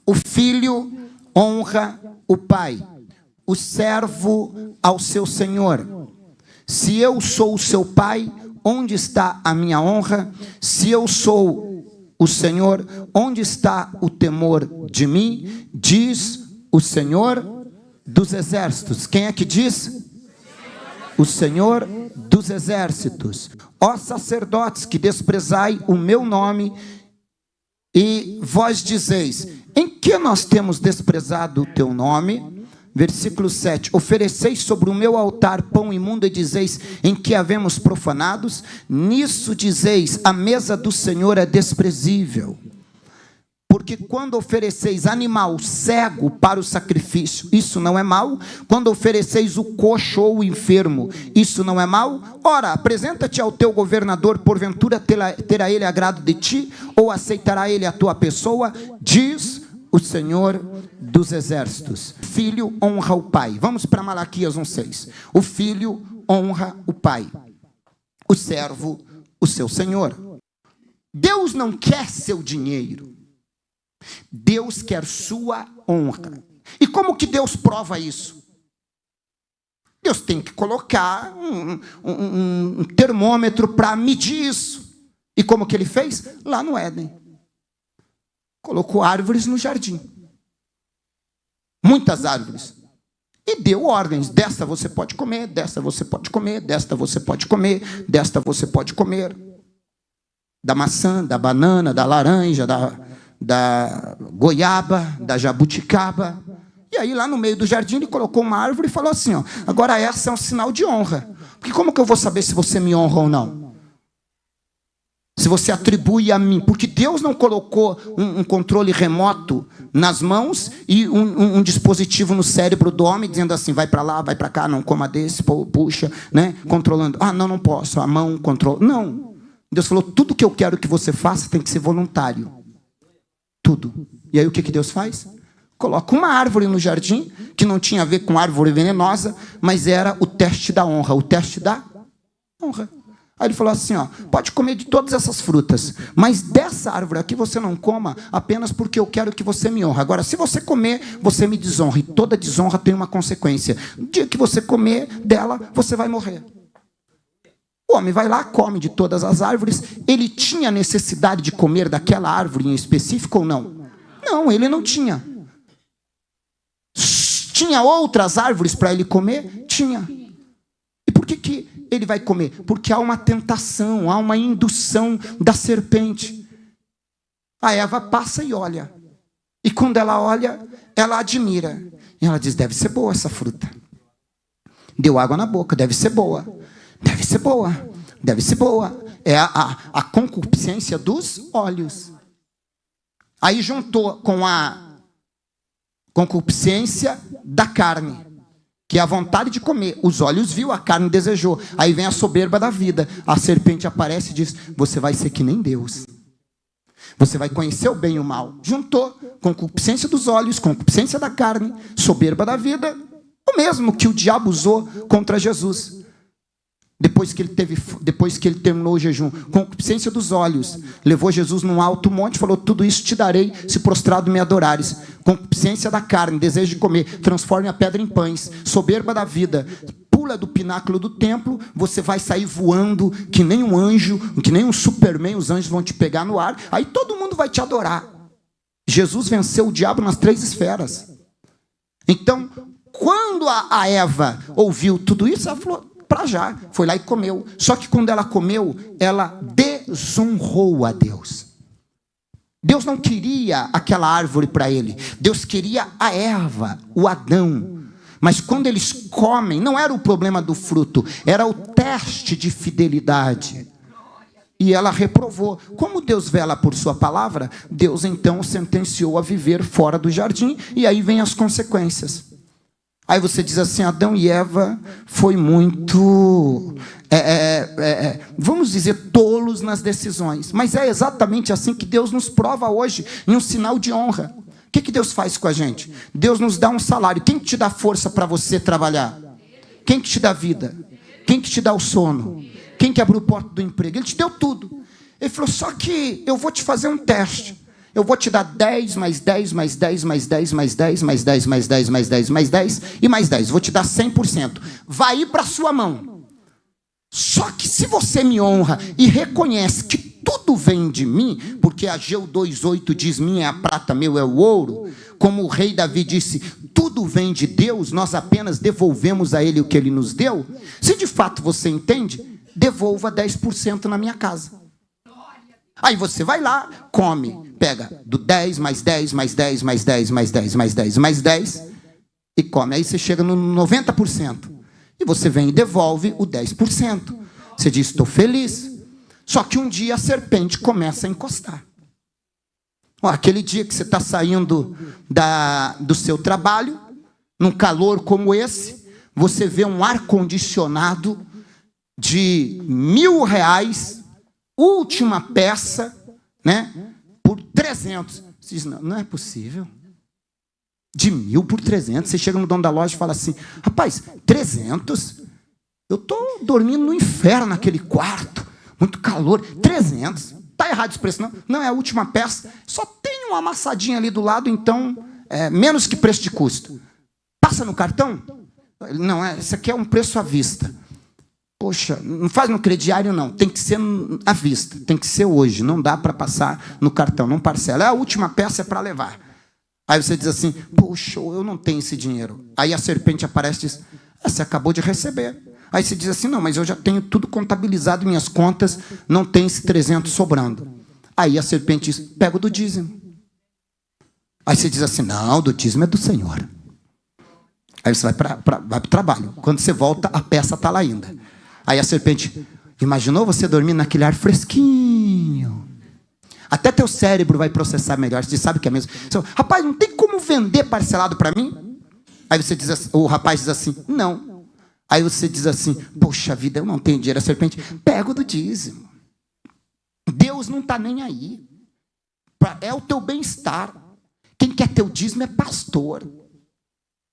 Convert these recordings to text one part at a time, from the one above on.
o filho honra o pai, o servo ao seu senhor. Se eu sou o seu pai, onde está a minha honra? Se eu sou o Senhor, onde está o temor de mim? Diz o Senhor dos exércitos. Quem é que diz? O Senhor dos exércitos. Ó sacerdotes que desprezai o meu nome, e vós dizeis, em que nós temos desprezado o teu nome? Versículo 7, ofereceis sobre o meu altar pão imundo e dizeis, em que havemos profanados? Nisso dizeis, a mesa do Senhor é desprezível. Porque quando ofereceis animal cego para o sacrifício, isso não é mal? Quando ofereceis o coxo ou o enfermo, isso não é mal? Ora, apresenta-te ao teu governador, porventura terá ele agrado de ti? Ou aceitará ele a tua pessoa? Diz o Senhor dos exércitos. Filho honra o pai. Vamos para Malaquias 1:6. O filho honra o pai, o servo o seu senhor. Deus não quer seu dinheiro, Deus quer sua honra. E como que Deus prova isso? Deus tem que colocar um termômetro para medir isso. E como que ele fez? Lá no Éden. Colocou árvores no jardim. Muitas árvores. E deu ordens. Desta você pode comer, desta você pode comer, desta você pode comer, desta você pode comer. Da maçã, da banana, da laranja, da goiaba, da jabuticaba. E aí lá no meio do jardim ele colocou uma árvore e falou assim, ó, agora essa é um sinal de honra. Porque como que eu vou saber se você me honra ou não? Se você atribui a mim, porque Deus não colocou um controle remoto nas mãos e um dispositivo no cérebro do homem, dizendo assim, vai para lá, vai para cá, não coma desse, puxa, né? Controlando. Ah, não posso, a mão controla. Não. Deus falou, tudo que eu quero que você faça tem que ser voluntário. Tudo. E aí o que Deus faz? Coloca uma árvore no jardim, que não tinha a ver com árvore venenosa, mas era o teste da honra, o teste da honra. Aí ele falou assim, ó, pode comer de todas essas frutas, mas dessa árvore aqui você não coma apenas porque eu quero que você me honre. Agora, se você comer, você me desonra, e toda desonra tem uma consequência. No dia que você comer dela, você vai morrer. O homem vai lá, come de todas as árvores. Ele tinha necessidade de comer daquela árvore em específico ou não? Não, ele não tinha. Tinha outras árvores para ele comer? Tinha. E por que ele vai comer? Porque há uma tentação, há uma indução da serpente. A Eva passa e olha. E quando ela olha, ela admira. E ela diz, deve ser boa essa fruta. Deu água na boca, deve ser boa. Deve ser boa, deve ser boa. É a concupiscência dos olhos. Aí juntou com a concupiscência da carne, que é a vontade de comer. Os olhos viu, a carne desejou. Aí vem a soberba da vida. A serpente aparece e diz, você vai ser que nem Deus. Você vai conhecer o bem e o mal. Juntou concupiscência dos olhos, concupiscência da carne, soberba da vida. O mesmo que o diabo usou contra Jesus. Depois que ele terminou o jejum, concupiscência dos olhos, levou Jesus num alto monte, falou, tudo isso te darei, se prostrado me adorares. Concupiscência da carne, desejo de comer, transforme a pedra em pães. Soberba da vida, pula do pináculo do templo, você vai sair voando que nem um anjo, que nem um Superman, os anjos vão te pegar no ar, aí todo mundo vai te adorar. Jesus venceu o diabo nas 3 esferas. Então, quando a Eva ouviu tudo isso, ela falou, para já, foi lá e comeu. Só que quando ela comeu, ela desonrou a Deus. Deus não queria aquela árvore para ele. Deus queria a Eva, o Adão. Mas quando eles comem, não era o problema do fruto, era o teste de fidelidade. E ela reprovou. Como Deus vela por sua palavra, Deus então sentenciou a viver fora do jardim, e aí vem as consequências. Aí você diz assim, Adão e Eva foi muito, vamos dizer, tolos nas decisões. Mas é exatamente assim que Deus nos prova hoje, em um sinal de honra. O que Deus faz com a gente? Deus nos dá um salário. Quem que te dá força para você trabalhar? Quem que te dá vida? Quem que te dá o sono? Quem que abriu a porta do emprego? Ele te deu tudo. Ele falou, só que eu vou te fazer um teste. eu vou te dar 10, mais 10, mais 10, mais 10, mais 10, mais 10, mais 10, mais 10, mais 10 e mais 10. Vou te dar 100%. Vai ir para a sua mão. Só que se você me honra e reconhece que tudo vem de mim, porque Ageu 2,8 diz, minha é a prata, meu é o ouro, como o rei Davi disse, tudo vem de Deus, nós apenas devolvemos a ele o que ele nos deu. Se de fato você entende, devolva 10% na minha casa. Aí você vai lá, come, pega do 10, mais 10, mais 10, mais 10, mais 10, mais 10, mais 10, e come. Aí você chega no 90%. E você vem e devolve o 10%. Você diz, estou feliz. Só que um dia a serpente começa a encostar. Aquele dia que você está saindo do seu trabalho, num calor como esse, você vê um ar-condicionado de R$1.000, última peça, né, por 300. Você diz, não é possível. De 1.000 por 300. Você chega no dono da loja e fala assim, rapaz, 300? Eu estou dormindo no inferno naquele quarto, muito calor. 300? Está errado esse preço, não? Não, é a última peça. Só tem uma amassadinha ali do lado, então, menos que preço de custo. Passa no cartão? Não, esse aqui é um preço à vista. Poxa, não faz no crediário, não. Tem que ser à vista. Tem que ser hoje. Não dá para passar no cartão, não parcela. É a última peça, é para levar. Aí você diz assim, poxa, eu não tenho esse dinheiro. Aí a serpente aparece e diz, você acabou de receber. Aí você diz assim, não, mas eu já tenho tudo contabilizado em minhas contas, não tem esse 300 sobrando. Aí a serpente diz, pega o do dízimo. Aí você diz assim, não, do dízimo é do Senhor. Aí você vai para o trabalho. Quando você volta, a peça está lá ainda. Aí a serpente, imaginou você dormir naquele ar fresquinho? Até teu cérebro vai processar melhor. Você sabe que é mesmo. Você fala, rapaz, não tem como vender parcelado para mim? Aí você diz assim, o rapaz diz assim, não. Aí você diz assim, poxa vida, eu não tenho dinheiro. A serpente, pega o do dízimo. Deus não está nem aí. É o teu bem-estar. Quem quer teu dízimo é pastor.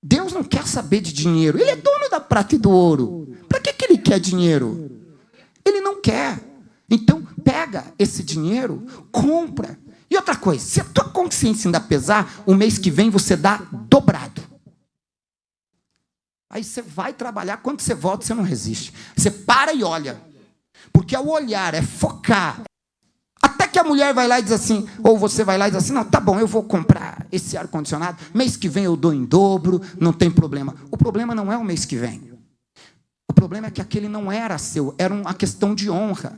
Deus não quer saber de dinheiro. Ele é dono da prata e do ouro. Para que ele quer dinheiro? Ele não quer. Então, pega esse dinheiro, compra. E outra coisa, se a tua consciência ainda pesar, o mês que vem você dá dobrado. Aí você vai trabalhar, quando você volta, você não resiste. Você para e olha. Porque ao olhar, é focar. Até que a mulher vai lá e diz assim, ou você vai lá e diz assim, não, tá bom, eu vou comprar esse ar-condicionado, mês que vem eu dou em dobro, não tem problema. O problema não é o mês que vem. O problema é que aquele não era seu, era uma questão de honra.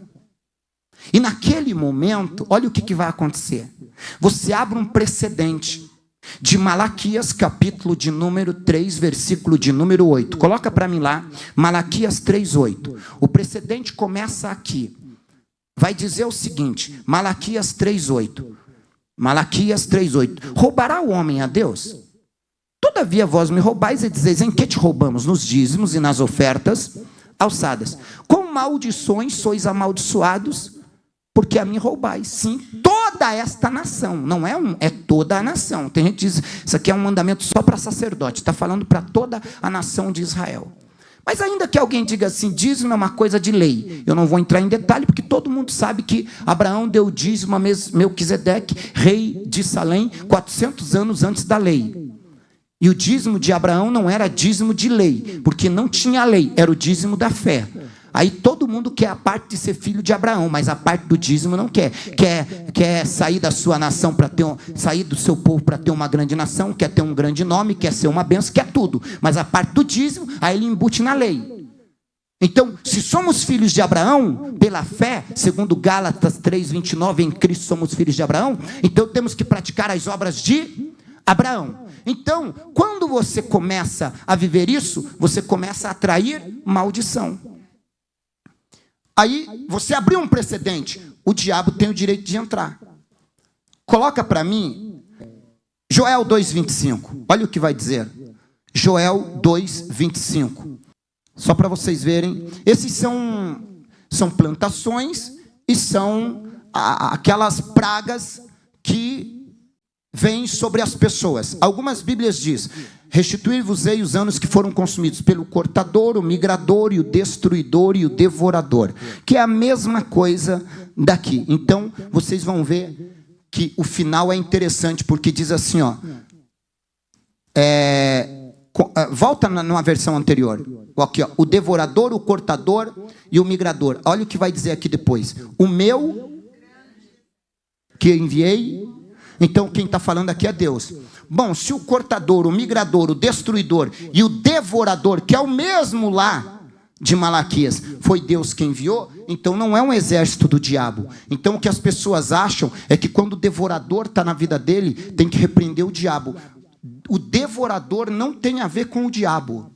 E naquele momento, olha o que vai acontecer. Você abre um precedente de Malaquias, capítulo de número 3, versículo de número 8. Coloca para mim lá, Malaquias 3:8. O precedente começa aqui. Vai dizer o seguinte, Malaquias 3:8. Malaquias 3:8. Roubará o homem a Deus? Todavia vós me roubais e dizeis, em que te roubamos? Nos dízimos e nas ofertas alçadas. Com maldições sois amaldiçoados, porque a mim roubais. Sim, toda esta nação. Não é toda a nação. Tem gente que diz, isso aqui é um mandamento só para sacerdote. Está falando para toda a nação de Israel. Mas ainda que alguém diga assim, dízimo é uma coisa de lei. Eu não vou entrar em detalhe, porque todo mundo sabe que Abraão deu dízimo a Melquisedeque, rei de Salém, 400 anos antes da lei. E o dízimo de Abraão não era dízimo de lei, porque não tinha lei, era o dízimo da fé. Aí todo mundo quer a parte de ser filho de Abraão, mas a parte do dízimo não quer. Quer sair da sua nação, sair do seu povo para ter uma grande nação, quer ter um grande nome, quer ser uma bênção, quer tudo. Mas a parte do dízimo, aí ele embute na lei. Então, se somos filhos de Abraão, pela fé, segundo Gálatas 3:29, em Cristo somos filhos de Abraão, então temos que praticar as obras de Abraão. Então, quando você começa a viver isso, você começa a atrair maldição. Aí, você abriu um precedente, o diabo tem o direito de entrar. Coloca para mim, Joel 2:25, olha o que vai dizer. Joel 2:25. Só para vocês verem, esses são plantações e são aquelas pragas que vêm sobre as pessoas. Algumas Bíblias dizem, restituir-vos-ei os anos que foram consumidos pelo cortador, o migrador, e o destruidor e o devorador, que é a mesma coisa daqui. Então, vocês vão ver que o final é interessante, porque diz assim, ó, volta numa versão anterior, aqui, ó, o devorador, o cortador e o migrador. Olha o que vai dizer aqui depois. O meu que enviei. Então quem está falando aqui é Deus. Bom, se o cortador, o migrador, o destruidor e o devorador, que é o mesmo lá de Malaquias, foi Deus quem enviou, então não é um exército do diabo. Então o que as pessoas acham é que quando o devorador está na vida dele, tem que repreender o diabo. O devorador não tem a ver com o diabo.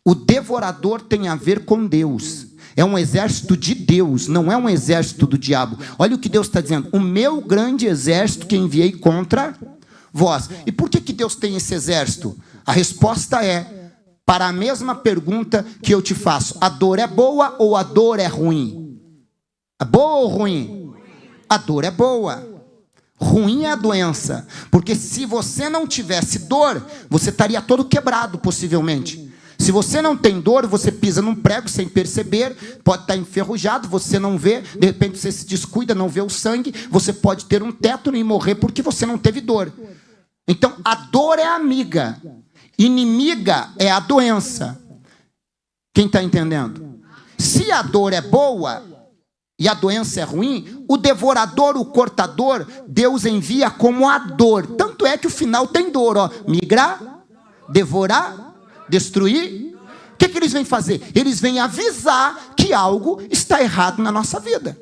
O devorador tem a ver com Deus. É um exército de Deus, não é um exército do diabo. Olha o que Deus está dizendo. O meu grande exército que enviei contra vós. E por que Deus tem esse exército? A resposta é, para a mesma pergunta que eu te faço. A dor é boa ou a dor é ruim? É boa ou ruim? A dor é boa. Ruim é a doença. Porque se você não tivesse dor, você estaria todo quebrado, possivelmente. Se você não tem dor, você pisa num prego sem perceber, pode estar enferrujado, você não vê, de repente você se descuida, não vê o sangue, você pode ter um tétano e morrer porque você não teve dor. Então, a dor é amiga, inimiga é a doença. Quem está entendendo? Se a dor é boa e a doença é ruim, o devorador, o cortador, Deus envia como a dor. Tanto é que o final tem dor, ó, migrar, devorar, destruir. O que eles vêm fazer? Eles vêm avisar que algo está errado na nossa vida.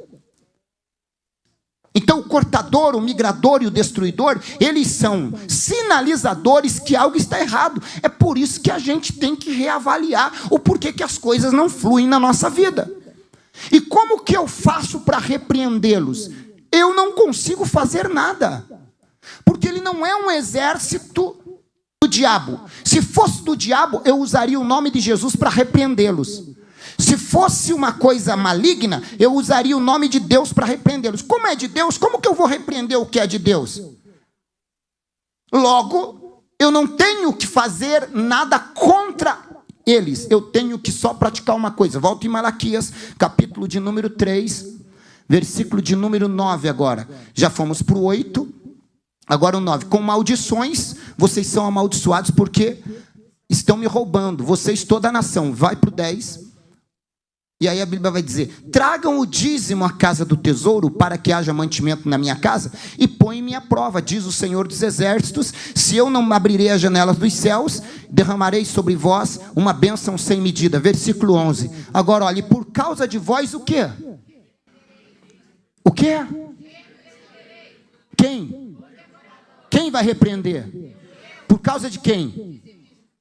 Então o cortador, o migrador e o destruidor, eles são sinalizadores que algo está errado. É por isso que a gente tem que reavaliar o porquê que as coisas não fluem na nossa vida. E como que eu faço para repreendê-los? Eu não consigo fazer nada. Porque ele não é um exército do diabo. Se fosse do diabo, eu usaria o nome de Jesus para repreendê-los. Se fosse uma coisa maligna, eu usaria o nome de Deus para repreendê-los. Como é de Deus, como que eu vou repreender o que é de Deus? Logo, eu não tenho que fazer nada contra eles. Eu tenho que só praticar uma coisa. Volto em Malaquias, capítulo de número 3, versículo de número 9 agora. Já fomos para o 8. Agora o 9, com maldições, vocês são amaldiçoados porque estão me roubando, vocês toda a nação. Vai para o 10, e aí a Bíblia vai dizer, tragam o dízimo à casa do tesouro, para que haja mantimento na minha casa, e põe-me à prova, diz o Senhor dos Exércitos, se eu não abrirei as janelas dos céus, derramarei sobre vós uma bênção sem medida. Versículo 11, agora olhe, por causa de vós o quê? O quê? Quem? Quem vai repreender? Por causa de quem?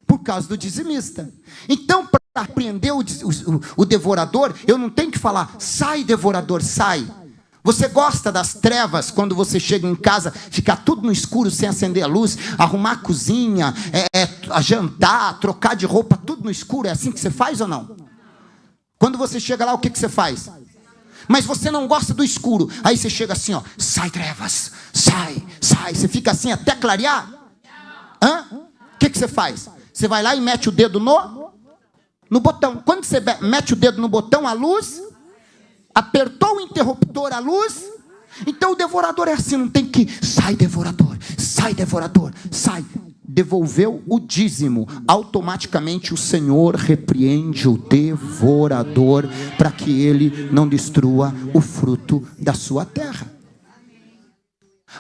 Por causa do dizimista. Então, para repreender o devorador, eu não tenho que falar, sai devorador, sai. Você gosta das trevas, quando você chega em casa, ficar tudo no escuro, sem acender a luz, arrumar a cozinha, jantar, trocar de roupa, tudo no escuro, é assim que você faz ou não? Quando você chega lá, o que você faz? Mas você não gosta do escuro. Aí você chega assim, ó, sai trevas, sai, sai. Você fica assim até clarear? Hã? O que você faz? Você vai lá e mete o dedo no botão. Quando você mete o dedo no botão, a luz, apertou o interruptor, a luz. Então o devorador é assim, não tem que, sai devorador, sai. Devolveu o dízimo, automaticamente o Senhor repreende o devorador para que ele não destrua o fruto da sua terra.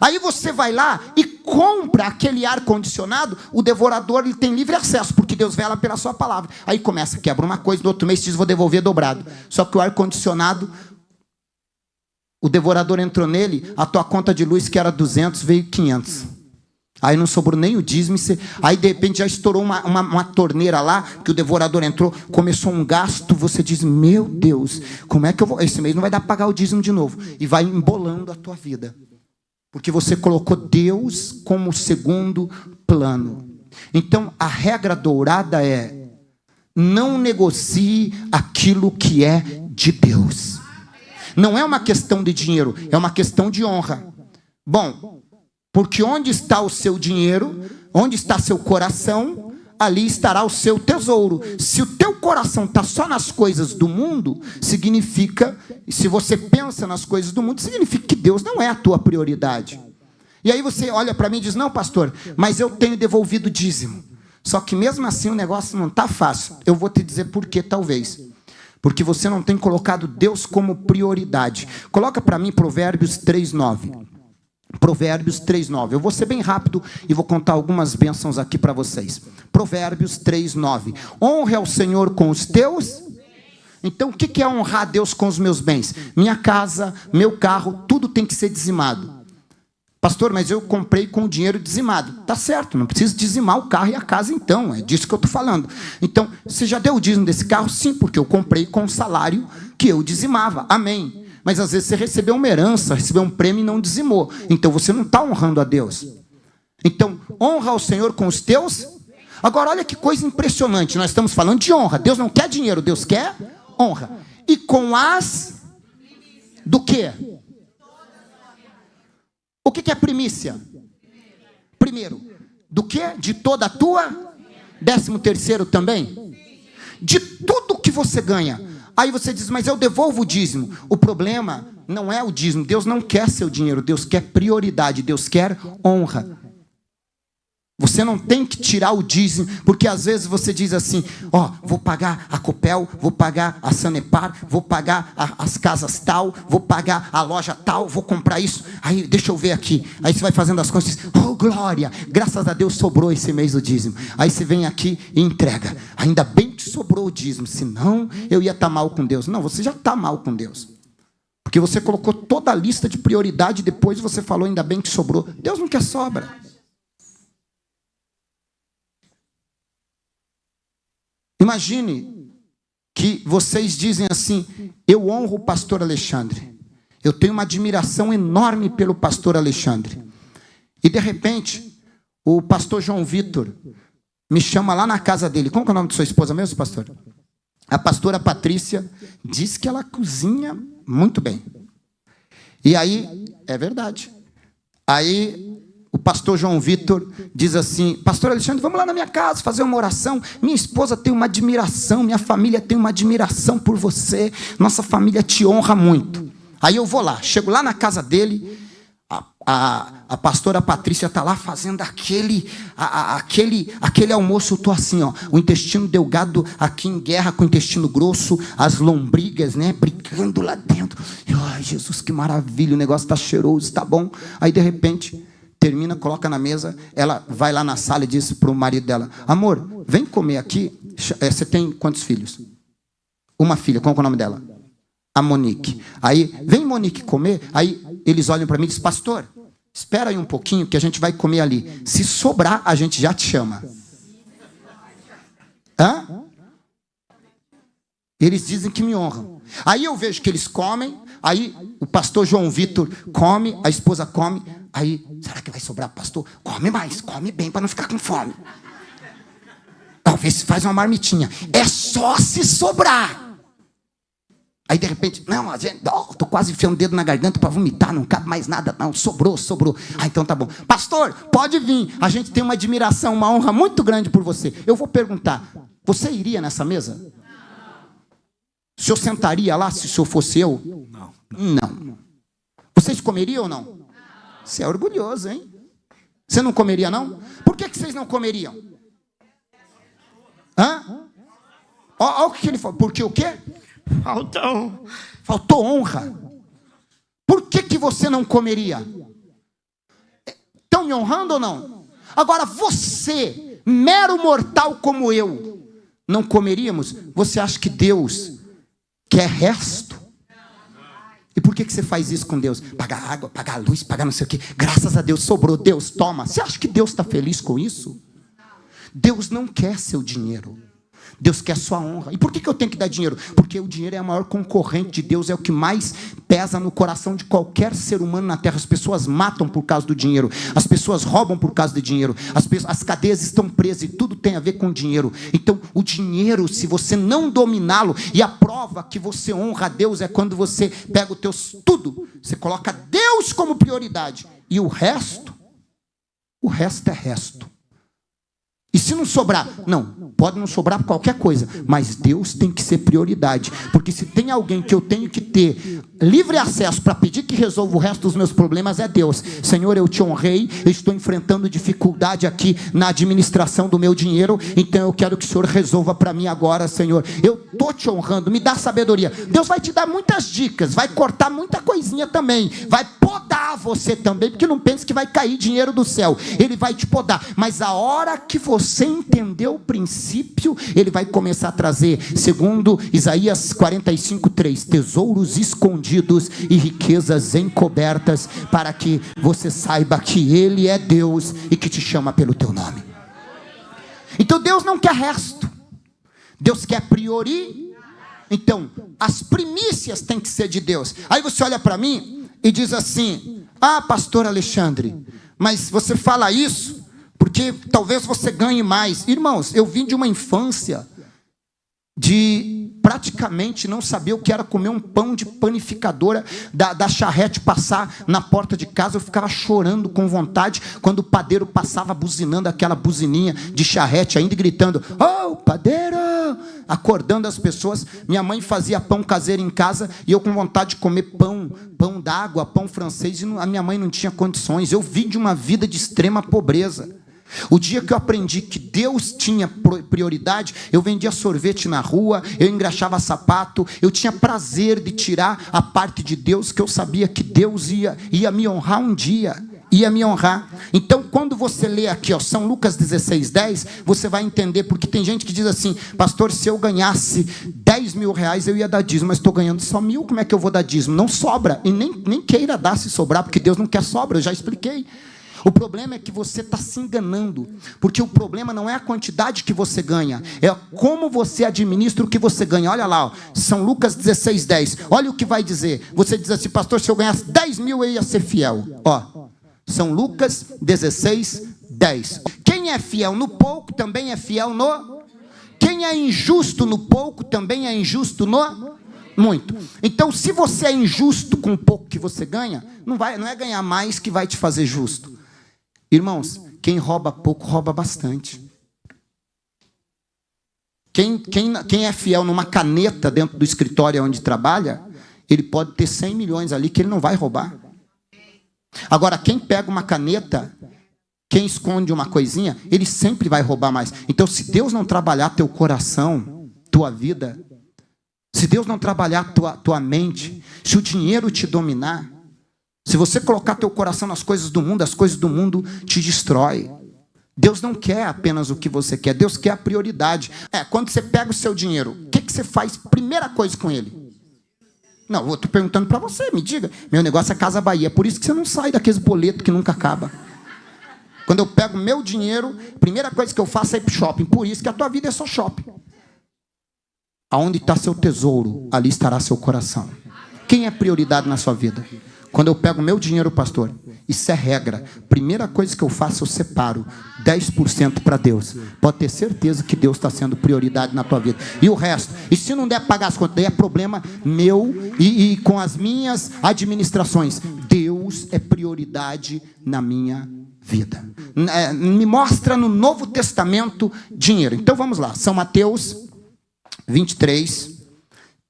Aí você vai lá e compra aquele ar-condicionado, o devorador ele tem livre acesso, porque Deus vela pela sua palavra. Aí começa, quebra uma coisa, no outro mês diz, vou devolver dobrado. Só que o ar-condicionado, o devorador entrou nele, a tua conta de luz que era 200 veio 500. Aí não sobrou nem o dízimo. Aí de repente já estourou uma torneira lá, que o devorador entrou, começou um gasto, você diz, meu Deus, como é que eu vou, esse mês não vai dar para pagar o dízimo de novo. E vai embolando a tua vida. Porque você colocou Deus como segundo plano. Então a regra dourada é, não negocie aquilo que é de Deus. Não é uma questão de dinheiro, é uma questão de honra. Bom, porque onde está o seu dinheiro, onde está seu coração, ali estará o seu tesouro. Se o teu coração está só nas coisas do mundo, significa, se você pensa nas coisas do mundo, significa que Deus não é a tua prioridade. E aí você olha para mim e diz, não, pastor, mas eu tenho devolvido dízimo. Só que mesmo assim o negócio não está fácil. Eu vou te dizer por quê, talvez. Porque você não tem colocado Deus como prioridade. Coloca para mim Provérbios 3:9. Provérbios 3:9. Eu vou ser bem rápido e vou contar algumas bênçãos aqui para vocês. Provérbios 3:9. Honre ao Senhor com os teus... Então, o que é honrar a Deus com os meus bens? Minha casa, meu carro, tudo tem que ser dizimado. Pastor, mas eu comprei com o dinheiro dizimado. Tá certo, não precisa dizimar o carro e a casa então, é disso que eu estou falando. Então, você já deu o dízimo desse carro? Sim, porque eu comprei com o salário que eu dizimava. Amém. Mas às vezes você recebeu uma herança, recebeu um prêmio e não dizimou. Então você não está honrando a Deus. Então, honra ao Senhor com os teus... Agora, olha que coisa impressionante, nós estamos falando de honra. Deus não quer dinheiro, Deus quer honra. E com as... Do quê? O que é primícia? Primeiro. Do quê? De toda a tua? 13º também? De tudo que você ganha. Aí você diz, mas eu devolvo o dízimo. O problema não é o dízimo. Deus não quer seu dinheiro. Deus quer prioridade. Deus quer honra. Você não tem que tirar o dízimo, porque às vezes você diz assim, ó, vou pagar a Copel, vou pagar a Sanepar, vou pagar as casas tal, vou pagar a loja tal, vou comprar isso, aí deixa eu ver aqui, aí você vai fazendo as coisas, oh glória, graças a Deus sobrou esse mês o dízimo, aí você vem aqui e entrega, ainda bem que sobrou o dízimo, senão eu ia estar mal com Deus. Não, você já está mal com Deus, porque você colocou toda a lista de prioridade e depois você falou, ainda bem que sobrou. Deus não quer sobra. Imagine que vocês dizem assim, eu honro o pastor Alexandre. Eu tenho uma admiração enorme pelo pastor Alexandre. E de repente, o pastor João Vitor me chama lá na casa dele. Como é o nome de sua esposa mesmo, pastor? A pastora Patrícia diz que ela cozinha muito bem. E aí, é verdade. Aí... o pastor João Vitor diz assim, pastor Alexandre, vamos lá na minha casa fazer uma oração. Minha esposa tem uma admiração, minha família tem uma admiração por você. Nossa família te honra muito. Aí eu vou lá, chego lá na casa dele, a pastora Patrícia está lá fazendo aquele almoço. Eu estou assim, ó, o intestino delgado aqui em guerra com o intestino grosso, as lombrigas, né, brigando lá dentro. Ai, Jesus, que maravilha, o negócio está cheiroso, está bom. Aí, de repente... termina, coloca na mesa, ela vai lá na sala e diz para o marido dela, amor, vem comer aqui. Você tem quantos filhos? Uma filha, qual é o nome dela? A Monique. Aí, vem Monique comer. Aí eles olham para mim e dizem, pastor, espera aí um pouquinho que a gente vai comer ali. Se sobrar, a gente já te chama. Hã? Eles dizem que me honram. Aí eu vejo que eles comem, aí o pastor João Vitor come, a esposa come. Aí, será que vai sobrar, pastor? Come mais, come bem para não ficar com fome. Talvez faz uma marmitinha. É só se sobrar. Aí, de repente, não, a gente, tô quase enfiando o dedo na garganta para vomitar, não cabe mais nada, não, sobrou. Ah, então tá bom. Pastor, pode vir, a gente tem uma admiração, uma honra muito grande por você. Eu vou perguntar, você iria nessa mesa? Não. O senhor sentaria lá se o senhor fosse eu? Não. Não. Vocês comeriam ou não? Você é orgulhoso, hein? Você não comeria, não? Por que vocês não comeriam? Hã? Olha o que ele falou. Porque o quê? Faltou honra. Por que você não comeria? Estão me honrando ou não? Agora, você, mero mortal como eu, não comeríamos? Você acha que Deus quer resto? E por que você faz isso com Deus? Pagar água, pagar luz, pagar não sei o quê. Graças a Deus sobrou. Deus, toma. Você acha que Deus está feliz com isso? Deus não quer seu dinheiro. Deus quer sua honra. E por que eu tenho que dar dinheiro? Porque o dinheiro é a maior concorrente de Deus, é o que mais pesa no coração de qualquer ser humano na terra. As pessoas matam por causa do dinheiro, as pessoas roubam por causa do dinheiro, as cadeias estão presas e tudo tem a ver com dinheiro. Então o dinheiro, se você não dominá-lo, e a prova que você honra a Deus é quando você pega o teu tudo, você coloca Deus como prioridade, e o resto é resto. E se não sobrar? Não, pode não sobrar qualquer coisa, mas Deus tem que ser prioridade, porque se tem alguém que eu tenho que ter livre acesso para pedir que resolva o resto dos meus problemas, é Deus. Senhor, eu te honrei, eu estou enfrentando dificuldade aqui na administração do meu dinheiro, então eu quero que o Senhor resolva para mim agora, Senhor. Eu estou te honrando, me dá sabedoria. Deus vai te dar muitas dicas, vai cortar muita coisinha também, vai podar você também, porque não pense que vai cair dinheiro do céu. Ele vai te podar, mas a hora que você entender o princípio, Ele vai começar a trazer, segundo Isaías 45:3, tesouros escondidos e riquezas encobertas, para que você saiba que Ele é Deus e que te chama pelo teu nome. Então Deus não quer resto, Deus quer prioridade. Então as primícias têm que ser de Deus. Aí você olha para mim e diz assim: ah, pastor Alexandre, mas você fala isso porque talvez você ganhe mais. Irmãos, eu vim de uma infância de praticamente não saber o que era comer um pão de panificadora, da charrete passar na porta de casa. Eu ficava chorando com vontade quando o padeiro passava buzinando aquela buzininha de charrete, ainda gritando: oh, padeiro! Acordando as pessoas. Minha mãe fazia pão caseiro em casa e eu com vontade de comer pão d'água, pão francês, e a minha mãe não tinha condições. Eu vim de uma vida de extrema pobreza. O dia que eu aprendi que Deus tinha prioridade, eu vendia sorvete na rua, eu engraxava sapato, eu tinha prazer de tirar a parte de Deus, que eu sabia que Deus ia me honrar um dia, ia me honrar. Então quando você lê aqui, ó, São Lucas 16:10, você vai entender, porque tem gente que diz assim: pastor, se eu ganhasse 10 mil reais eu ia dar dízimo, mas estou ganhando só 1.000, como é que eu vou dar dízimo? Não sobra, e nem queira dar se sobrar, porque Deus não quer sobra, eu já expliquei. O problema é que você está se enganando, porque o problema não é a quantidade que você ganha, é como você administra o que você ganha. Olha lá, ó, São Lucas 16:10, olha o que vai dizer. Você diz assim: pastor, se eu ganhasse 10 mil eu ia ser fiel. Ó, São Lucas 16:10. Quem é fiel no pouco também é fiel no... Quem é injusto no pouco também é injusto no... muito. Então, se você é injusto com o pouco que você ganha, não é ganhar mais que vai te fazer justo. Irmãos, quem rouba pouco, rouba bastante. Quem é fiel numa caneta dentro do escritório onde trabalha, ele pode ter 100 milhões ali que ele não vai roubar. Agora, quem pega uma caneta, quem esconde uma coisinha, ele sempre vai roubar mais. Então, se Deus não trabalhar teu coração, tua vida, se Deus não trabalhar tua mente, se o dinheiro te dominar, se você colocar teu coração nas coisas do mundo, as coisas do mundo te destrói. Deus não quer apenas o que você quer, Deus quer a prioridade. Quando você pega o seu dinheiro, o que você faz? Primeira coisa com ele. Não, eu estou perguntando para você, me diga. Meu negócio é Casa Bahia, por isso que você não sai daqueles boletos que nunca acaba. Quando eu pego meu dinheiro, a primeira coisa que eu faço é ir para o shopping, por isso que a tua vida é só shopping. Aonde está seu tesouro, ali estará seu coração. Quem é prioridade na sua vida? Quando eu pego meu dinheiro, pastor, isso é regra. Primeira coisa que eu faço, eu separo 10% para Deus. Pode ter certeza que Deus está sendo prioridade na tua vida. E o resto? E se não der para pagar as contas, daí é problema meu e com as minhas administrações. Deus é prioridade na minha vida. Me mostra no Novo Testamento dinheiro. Então vamos lá. São Mateus 23.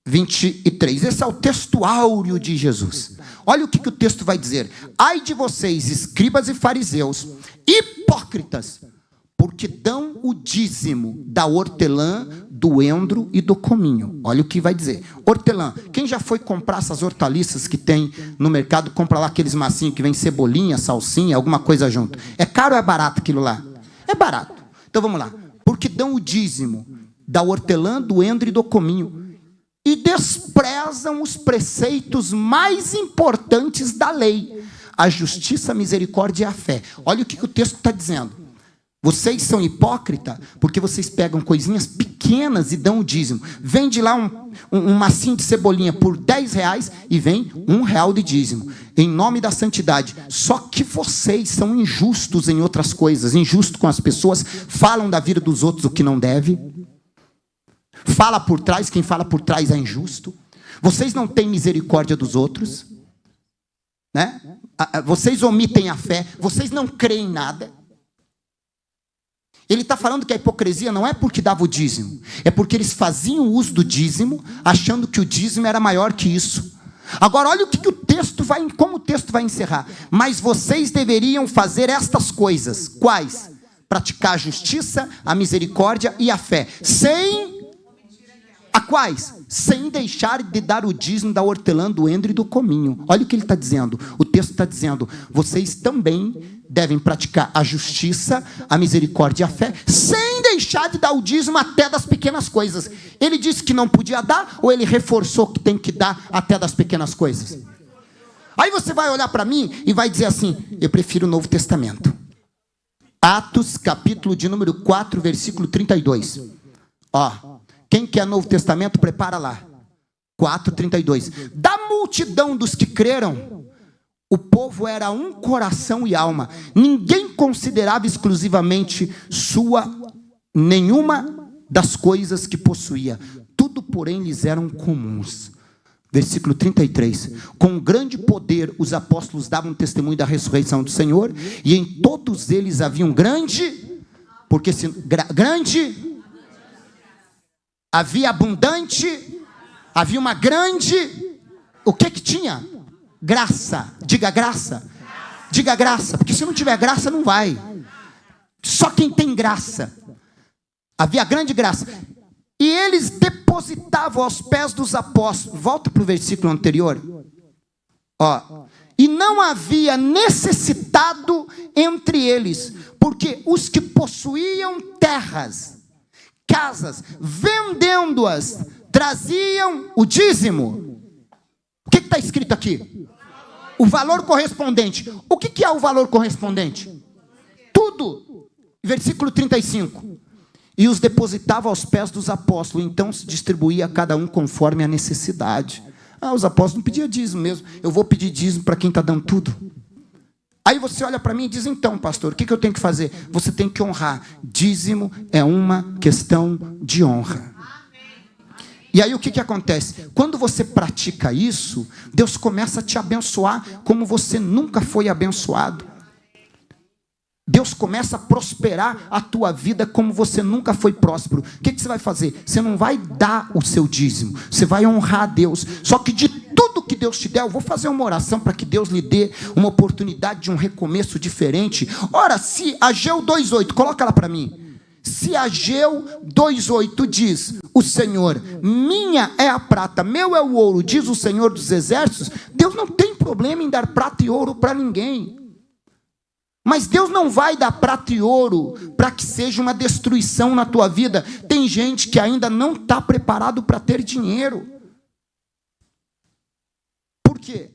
Esse é o texto áureo de Jesus. Olha o que o texto vai dizer: ai de vocês, escribas e fariseus, hipócritas, porque dão o dízimo da hortelã, do endro e do cominho. Olha o que vai dizer. Hortelã, quem já foi comprar essas hortaliças que tem no mercado, compra lá aqueles massinhos que vem cebolinha, salsinha, alguma coisa junto. É caro ou é barato aquilo lá? É barato. Então vamos lá. Porque dão o dízimo da hortelã, do endro e do cominho, e desprezam os preceitos mais importantes da lei: a justiça, a misericórdia e a fé. Olha o que o texto está dizendo. Vocês são hipócritas porque vocês pegam coisinhas pequenas e dão o dízimo. Vende lá um massinho de cebolinha por 10 reais e vem R$1 de dízimo, em nome da santidade. Só que vocês são injustos em outras coisas, injustos com as pessoas, falam da vida dos outros o que não deve. Fala por trás, quem fala por trás é injusto. Vocês não têm misericórdia dos outros, né? Vocês omitem a fé, vocês não creem em nada. Ele está falando que a hipocrisia não é porque dava o dízimo, é porque eles faziam uso do dízimo, achando que o dízimo era maior que isso. Agora, olha o que o texto vai, como o texto vai encerrar. Mas vocês deveriam fazer estas coisas. Quais? Praticar a justiça, a misericórdia e a fé. A quais? Sem deixar de dar o dízimo da hortelã, do endro e do cominho. Olha o que ele está dizendo. O texto está dizendo, vocês também devem praticar a justiça, a misericórdia e a fé, sem deixar de dar o dízimo até das pequenas coisas. Ele disse que não podia dar, ou ele reforçou que tem que dar até das pequenas coisas? Aí você vai olhar para mim e vai dizer assim, eu prefiro o Novo Testamento. Atos, capítulo de número 4, versículo 32. Ó, quem quer Novo Testamento, prepara lá. 4:32. Da multidão dos que creram, o povo era um coração e alma. Ninguém considerava exclusivamente sua nenhuma das coisas que possuía. Tudo, porém, lhes eram comuns. Versículo 33. Com grande poder os apóstolos davam testemunho da ressurreição do Senhor, e em todos eles havia um grande, porque se grande, havia abundante, havia uma grande, o que tinha? Graça. Diga graça. Diga graça, porque se não tiver graça não vai. Só quem tem graça. Havia grande graça. E eles depositavam aos pés dos apóstolos. Volta para o versículo anterior. Ó. E não havia necessitado entre eles, porque os que possuíam terras, casas, vendendo-as, traziam o dízimo. O que está escrito aqui? O valor correspondente. O que é o valor correspondente? Tudo. Versículo 35. E os depositava aos pés dos apóstolos, então se distribuía a cada um conforme a necessidade. Os apóstolos não pediam dízimo mesmo. Eu vou pedir dízimo para quem está dando tudo. Aí você olha para mim e diz, então, pastor, o que eu tenho que fazer? Você tem que honrar. Dízimo é uma questão de honra. E aí o que acontece? Quando você pratica isso, Deus começa a te abençoar como você nunca foi abençoado. Deus começa a prosperar a tua vida como você nunca foi próspero. O que você vai fazer? Você não vai dar o seu dízimo, você vai honrar a Deus. Só que de tudo que Deus te der, eu vou fazer uma oração para que Deus lhe dê uma oportunidade de um recomeço diferente. Ora, se Ageu 2:8, coloca lá para mim. Se Ageu 2:8 diz, o Senhor, minha é a prata, meu é o ouro, diz o Senhor dos exércitos, Deus não tem problema em dar prata e ouro para ninguém. Mas Deus não vai dar prata e ouro para que seja uma destruição na tua vida. Tem gente que ainda não está preparado para ter dinheiro. Por quê?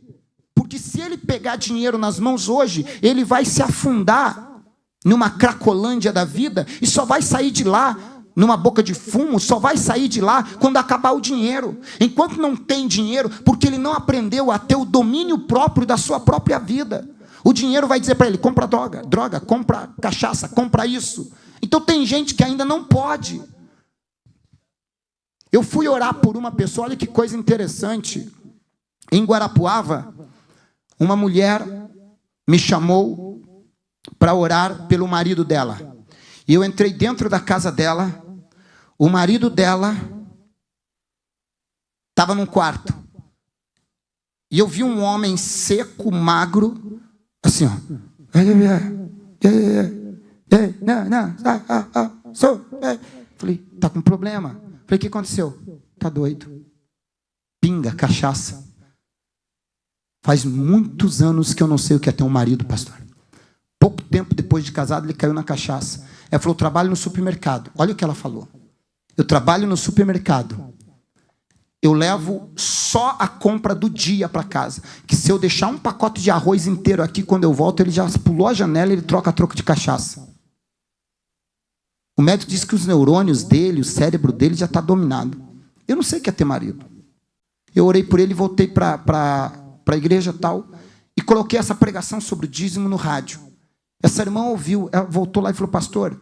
Porque se ele pegar dinheiro nas mãos hoje, ele vai se afundar numa cracolândia da vida e só vai sair de lá numa boca de fumo, só vai sair de lá quando acabar o dinheiro. Enquanto não tem dinheiro, porque ele não aprendeu a ter o domínio próprio da sua própria vida. O dinheiro vai dizer para ele, compra droga, compra cachaça, compra isso. Então tem gente que ainda não pode. Eu fui orar por uma pessoa, olha que coisa interessante. Em Guarapuava, uma mulher me chamou para orar pelo marido dela. E eu entrei dentro da casa dela, o marido dela estava num quarto. E eu vi um homem seco, magro, assim, ó. Falei, tá com problema? Falei, o que aconteceu? Tá doido. Pinga, cachaça. Faz muitos anos que eu não sei o que é ter um marido, pastor. Pouco tempo depois de casado, ele caiu na cachaça. Ela falou, trabalho no supermercado. Olha o que ela falou. Eu trabalho no supermercado. Eu levo só a compra do dia para casa. Que se eu deixar um pacote de arroz inteiro aqui, quando eu volto, ele já pulou a janela e ele troca a troco de cachaça. O médico disse que os neurônios dele, o cérebro dele já está dominado. Eu não sei o que é ter marido. Eu orei por ele e voltei para a igreja tal, e coloquei essa pregação sobre o dízimo no rádio. Essa irmã ouviu, ela voltou lá e falou, pastor,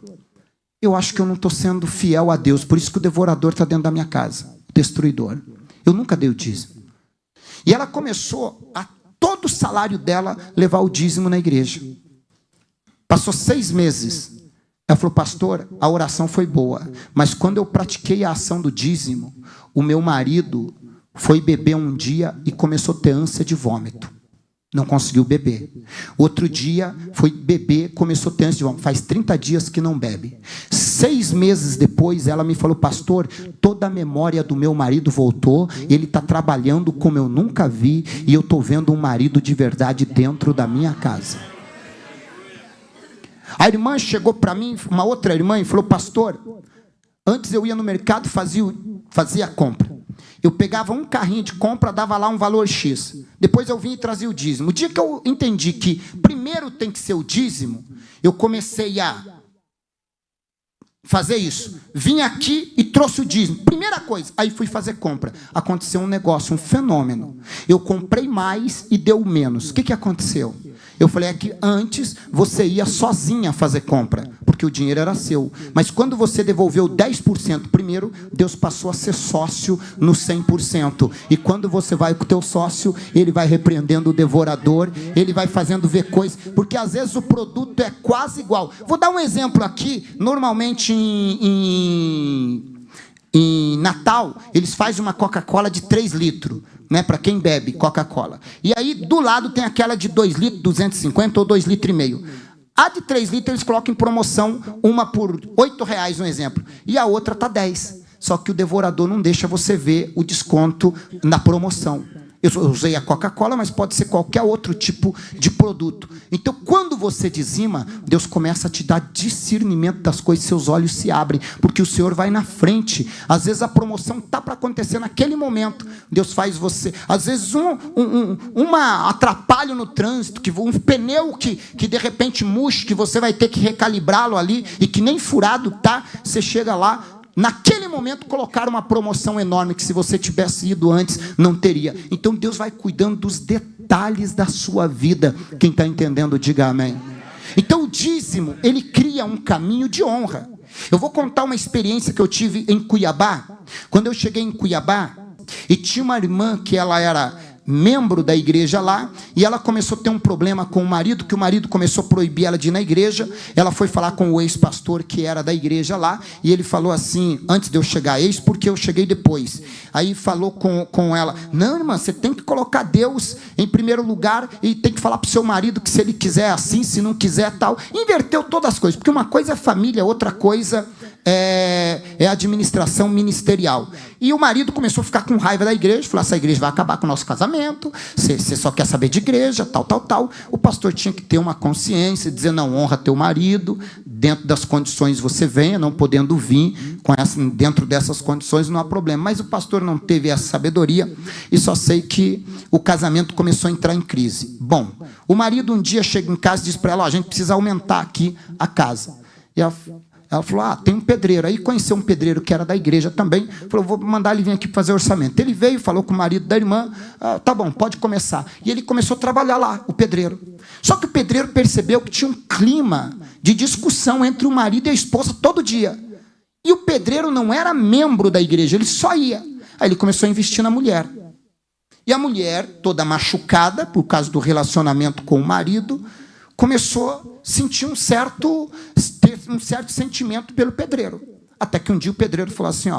eu acho que eu não estou sendo fiel a Deus, por isso que o devorador está dentro da minha casa, o destruidor. Eu nunca dei o dízimo. E ela começou a todo o salário dela levar o dízimo na igreja. Passou 6 meses. Ela falou, pastor, a oração foi boa, mas quando eu pratiquei a ação do dízimo, o meu marido foi beber um dia e começou a ter ânsia de vômito. Não conseguiu beber. Outro dia foi beber, começou a ter ânsia de vômito. Faz 30 dias que não bebe. 6 meses depois, ela me falou, pastor, toda a memória do meu marido voltou, ele está trabalhando como eu nunca vi, e eu estou vendo um marido de verdade dentro da minha casa. A irmã chegou para mim, uma outra irmã, e falou, pastor, antes eu ia no mercado e fazia a compra. Eu pegava um carrinho de compra, dava lá um valor X. Depois eu vinha e trazia o dízimo. O dia que eu entendi que primeiro tem que ser o dízimo, eu comecei a fazer isso. Vim aqui e trouxe o dízimo. Primeira coisa, aí fui fazer compra. Aconteceu um negócio, um fenômeno. Eu comprei mais e deu menos. O que aconteceu? Eu falei, é que antes você ia sozinha fazer compra, porque o dinheiro era seu. Mas quando você devolveu 10% primeiro, Deus passou a ser sócio no 100%. E quando você vai com o teu sócio, ele vai repreendendo o devorador, ele vai fazendo ver coisas, porque às vezes o produto é quase igual. Vou dar um exemplo aqui. Normalmente em Natal, eles fazem uma Coca-Cola de 3 litros. Né, para quem bebe Coca-Cola. E aí, do lado, tem aquela de 2 litros, 250 ou 2,5 litros. A de 3 litros, eles colocam em promoção, uma por R$8, um exemplo. E a outra está 10. Só que o devorador não deixa você ver o desconto na promoção. Eu usei a Coca-Cola, mas pode ser qualquer outro tipo de produto. Então, quando você dizima, Deus começa a te dar discernimento das coisas, seus olhos se abrem, porque o Senhor vai na frente. Às vezes a promoção está para acontecer naquele momento. Deus faz você. Às vezes um atrapalho no trânsito, um pneu que de repente murcha, que você vai ter que recalibrá-lo ali, e que nem furado tá, você chega lá. Naquele momento, colocaram uma promoção enorme que se você tivesse ido antes, não teria. Então, Deus vai cuidando dos detalhes da sua vida. Quem está entendendo, diga amém. Então, o dízimo, ele cria um caminho de honra. Eu vou contar uma experiência que eu tive em Cuiabá. Quando eu cheguei em Cuiabá, e tinha uma irmã que ela era membro da igreja lá, e ela começou a ter um problema com o marido, que o marido começou a proibir ela de ir na igreja. Ela foi falar com o ex-pastor que era da igreja lá, e ele falou assim, antes de eu chegar, ex, porque eu cheguei depois. Aí falou com ela, não, irmã, você tem que colocar Deus em primeiro lugar, e tem que falar para o seu marido que se ele quiser assim, se não quiser tal. Inverteu todas as coisas, porque uma coisa é família, outra coisa é administração ministerial. E o marido começou a ficar com raiva da igreja, falou, essa igreja vai acabar com o nosso casamento, você só quer saber de igreja, tal. O pastor tinha que ter uma consciência, dizer, não, honra teu marido, dentro das condições você venha, não podendo vir, dentro dessas condições não há problema. Mas o pastor não teve essa sabedoria, e só sei que o casamento começou a entrar em crise. Bom, o marido um dia chega em casa e diz para ela, a gente precisa aumentar aqui a casa. E ela falou, tem um pedreiro. Aí conheceu um pedreiro que era da igreja também. Falou, vou mandar ele vir aqui fazer orçamento. Ele veio, falou com o marido da irmã. Tá bom, pode começar. E ele começou a trabalhar lá, o pedreiro. Só que o pedreiro percebeu que tinha um clima de discussão entre o marido e a esposa todo dia. E o pedreiro não era membro da igreja, ele só ia. Aí ele começou a investir na mulher. E a mulher, toda machucada por causa do relacionamento com o marido, começou a sentir um certo sentimento pelo pedreiro. Até que um dia o pedreiro falou assim,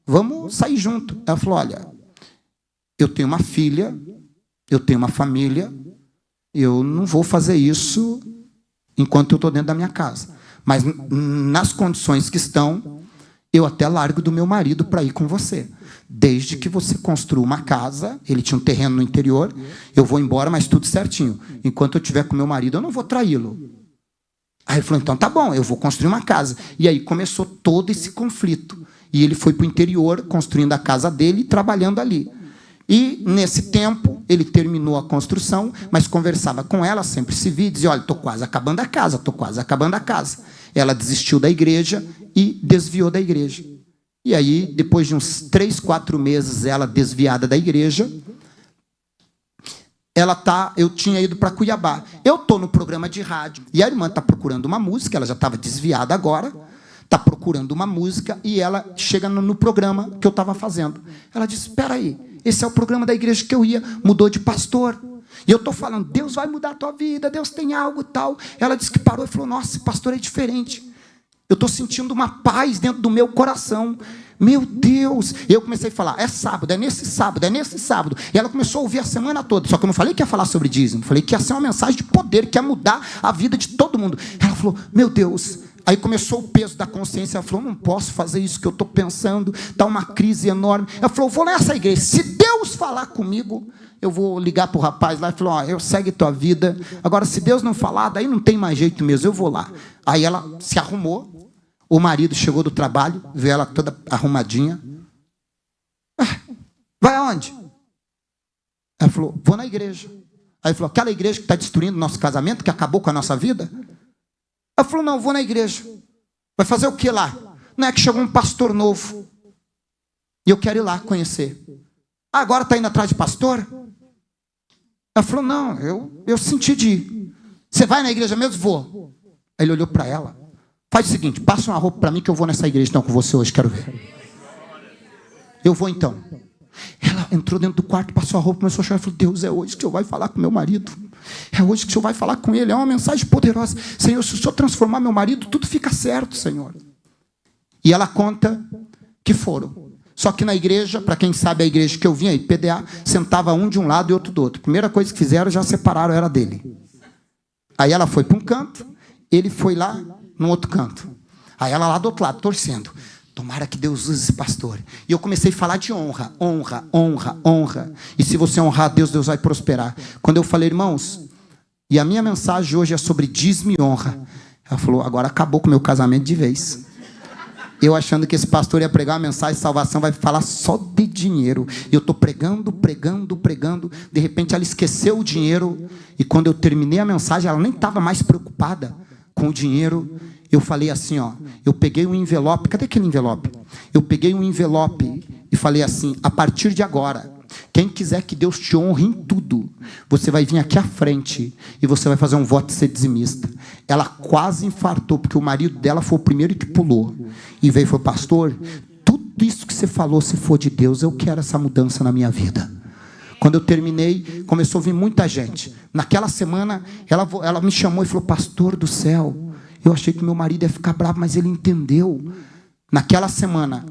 vamos sair junto. Ela falou, olha, eu tenho uma filha, eu tenho uma família, eu não vou fazer isso enquanto eu estou dentro da minha casa. Mas nas condições que estão, eu até largo do meu marido para ir com você. Desde que você construa uma casa, ele tinha um terreno no interior, eu vou embora, mas tudo certinho. Enquanto eu estiver com meu marido, eu não vou traí-lo. Aí ele falou, então tá bom, eu vou construir uma casa. E aí começou todo esse conflito. E ele foi para o interior, construindo a casa dele e trabalhando ali. E, nesse tempo, ele terminou a construção, mas conversava com ela, sempre se via, e dizia, olha, estou quase acabando a casa, estou quase acabando a casa. Ela desistiu da igreja e desviou da igreja. E aí, depois de uns 3, 4 meses, ela desviada da igreja, eu tinha ido para Cuiabá. Eu estou no programa de rádio, e a irmã está procurando uma música, ela já estava desviada agora, está procurando uma música, e ela chega no programa que eu estava fazendo. Ela disse, espera aí, esse é o programa da igreja que eu ia, mudou de pastor. E eu estou falando, Deus vai mudar a tua vida, Deus tem algo e tal. Ela disse que parou e falou, nossa, esse pastor é diferente. Eu estou sentindo uma paz dentro do meu coração. Meu Deus. E eu comecei a falar, é sábado, é nesse sábado, é nesse sábado. E ela começou a ouvir a semana toda. Só que eu não falei que ia falar sobre dízimo. Falei que ia ser uma mensagem de poder, que ia mudar a vida de todo mundo. Ela falou, meu Deus. Aí começou o peso da consciência. Ela falou, não posso fazer isso que eu estou pensando. Está uma crise enorme. Ela falou, vou nessa igreja. Se Deus falar comigo, eu vou ligar para o rapaz lá e falou, eu segue tua vida. Agora, se Deus não falar, daí não tem mais jeito mesmo, eu vou lá. Aí ela se arrumou. O marido chegou do trabalho, viu ela toda arrumadinha. Vai aonde? Ela falou, vou na igreja. Aí falou, aquela igreja que está destruindo o nosso casamento, que acabou com a nossa vida? Ela falou, não, vou na igreja. Vai fazer o que lá? Não é que chegou um pastor novo. E eu quero ir lá conhecer. Agora está indo atrás de pastor? Ela falou, não, eu senti de ir. Você vai na igreja mesmo? Vou. Aí ele olhou para ela. Faz o seguinte, passa uma roupa para mim que eu vou nessa igreja então com você hoje, quero ver. Eu vou então. Ela entrou dentro do quarto, passou a roupa, começou a chorar e falou, Deus, é hoje que o Senhor vai falar com meu marido. É hoje que o Senhor vai falar com ele. É uma mensagem poderosa. Senhor, se o Senhor transformar meu marido, tudo fica certo, Senhor. E ela conta que foram. Só que na igreja, para quem sabe a igreja que eu vim aí, PDA, sentava um de um lado e outro do outro. Primeira coisa que fizeram, já separaram, era dele. Aí ela foi para um canto, ele foi lá no outro canto. Aí ela lá do outro lado, torcendo. Tomara que Deus use esse pastor. E eu comecei a falar de honra, honra, honra, honra. E se você honrar a Deus, Deus vai prosperar. Quando eu falei, irmãos, e a minha mensagem hoje é sobre dízimo e honra. Ela falou, agora acabou com o meu casamento de vez. Eu achando que esse pastor ia pregar uma mensagem de salvação, vai falar só de dinheiro. E eu estou pregando, pregando, pregando. De repente ela esqueceu o dinheiro. E quando eu terminei a mensagem, ela nem estava mais preocupada com o dinheiro. Eu falei assim, eu peguei um envelope, cadê aquele envelope? Eu peguei um envelope e falei assim, a partir de agora, quem quiser que Deus te honre em tudo, você vai vir aqui à frente e você vai fazer um voto de ser dizimista. Ela quase infartou, porque o marido dela foi o primeiro que pulou. E veio e falou, pastor, tudo isso que você falou, se for de Deus, eu quero essa mudança na minha vida. Quando eu terminei, começou a vir muita gente. Naquela semana, ela me chamou e falou, pastor do céu, eu achei que meu marido ia ficar bravo, mas ele entendeu. Naquela semana,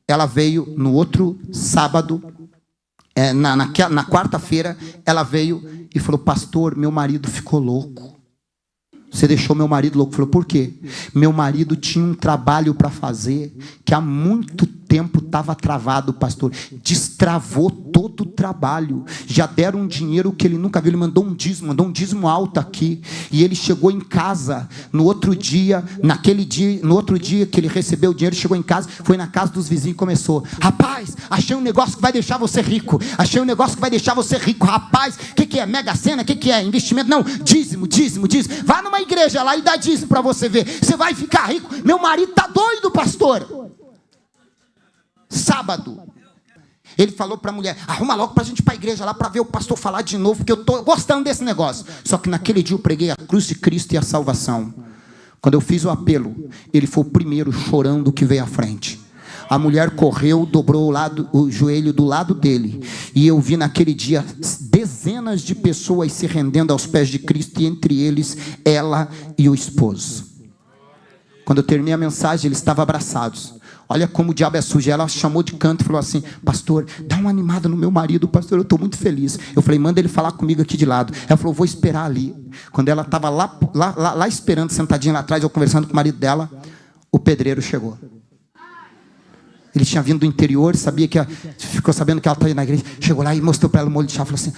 ela veio no outro sábado, na quarta-feira, ela veio e falou, pastor, meu marido ficou louco. Você deixou meu marido louco. Falou, por quê? Meu marido tinha um trabalho para fazer que há muito tempo estava travado, pastor. Destravou todo o trabalho. Já deram um dinheiro que ele nunca viu. Ele mandou um dízimo alto aqui. E ele chegou em casa no outro dia, no outro dia que ele recebeu o dinheiro, chegou em casa, foi na casa dos vizinhos e começou. Rapaz, achei um negócio que vai deixar você rico. Achei um negócio que vai deixar você rico. Rapaz, o que é? Mega Sena? O que é? Investimento? Não, dízimo. Vá numa igreja lá e dá dízimo para você ver. Você vai ficar rico. Meu marido está doido, pastor. Sábado. Ele falou para a mulher, arruma logo para a gente ir para a igreja lá para ver o pastor falar de novo, porque eu estou gostando desse negócio. Só que naquele dia eu preguei a cruz de Cristo e a salvação. Quando eu fiz o apelo, ele foi o primeiro chorando que veio à frente. A mulher correu, dobrou o joelho do lado dele. E eu vi naquele dia dezenas de pessoas se rendendo aos pés de Cristo, e entre eles, ela e o esposo. Quando eu terminei a mensagem, eles estavam abraçados. Olha como o diabo é sujo. Ela chamou de canto e falou assim, pastor, dá uma animada no meu marido, pastor, eu estou muito feliz. Eu falei, manda ele falar comigo aqui de lado. Ela falou, vou esperar ali. Quando ela estava lá esperando, sentadinha lá atrás, eu conversando com o marido dela, o pedreiro chegou. Ele tinha vindo do interior, ficou sabendo que ela estava na igreja, chegou lá e mostrou para ela o molho de chá, falou assim,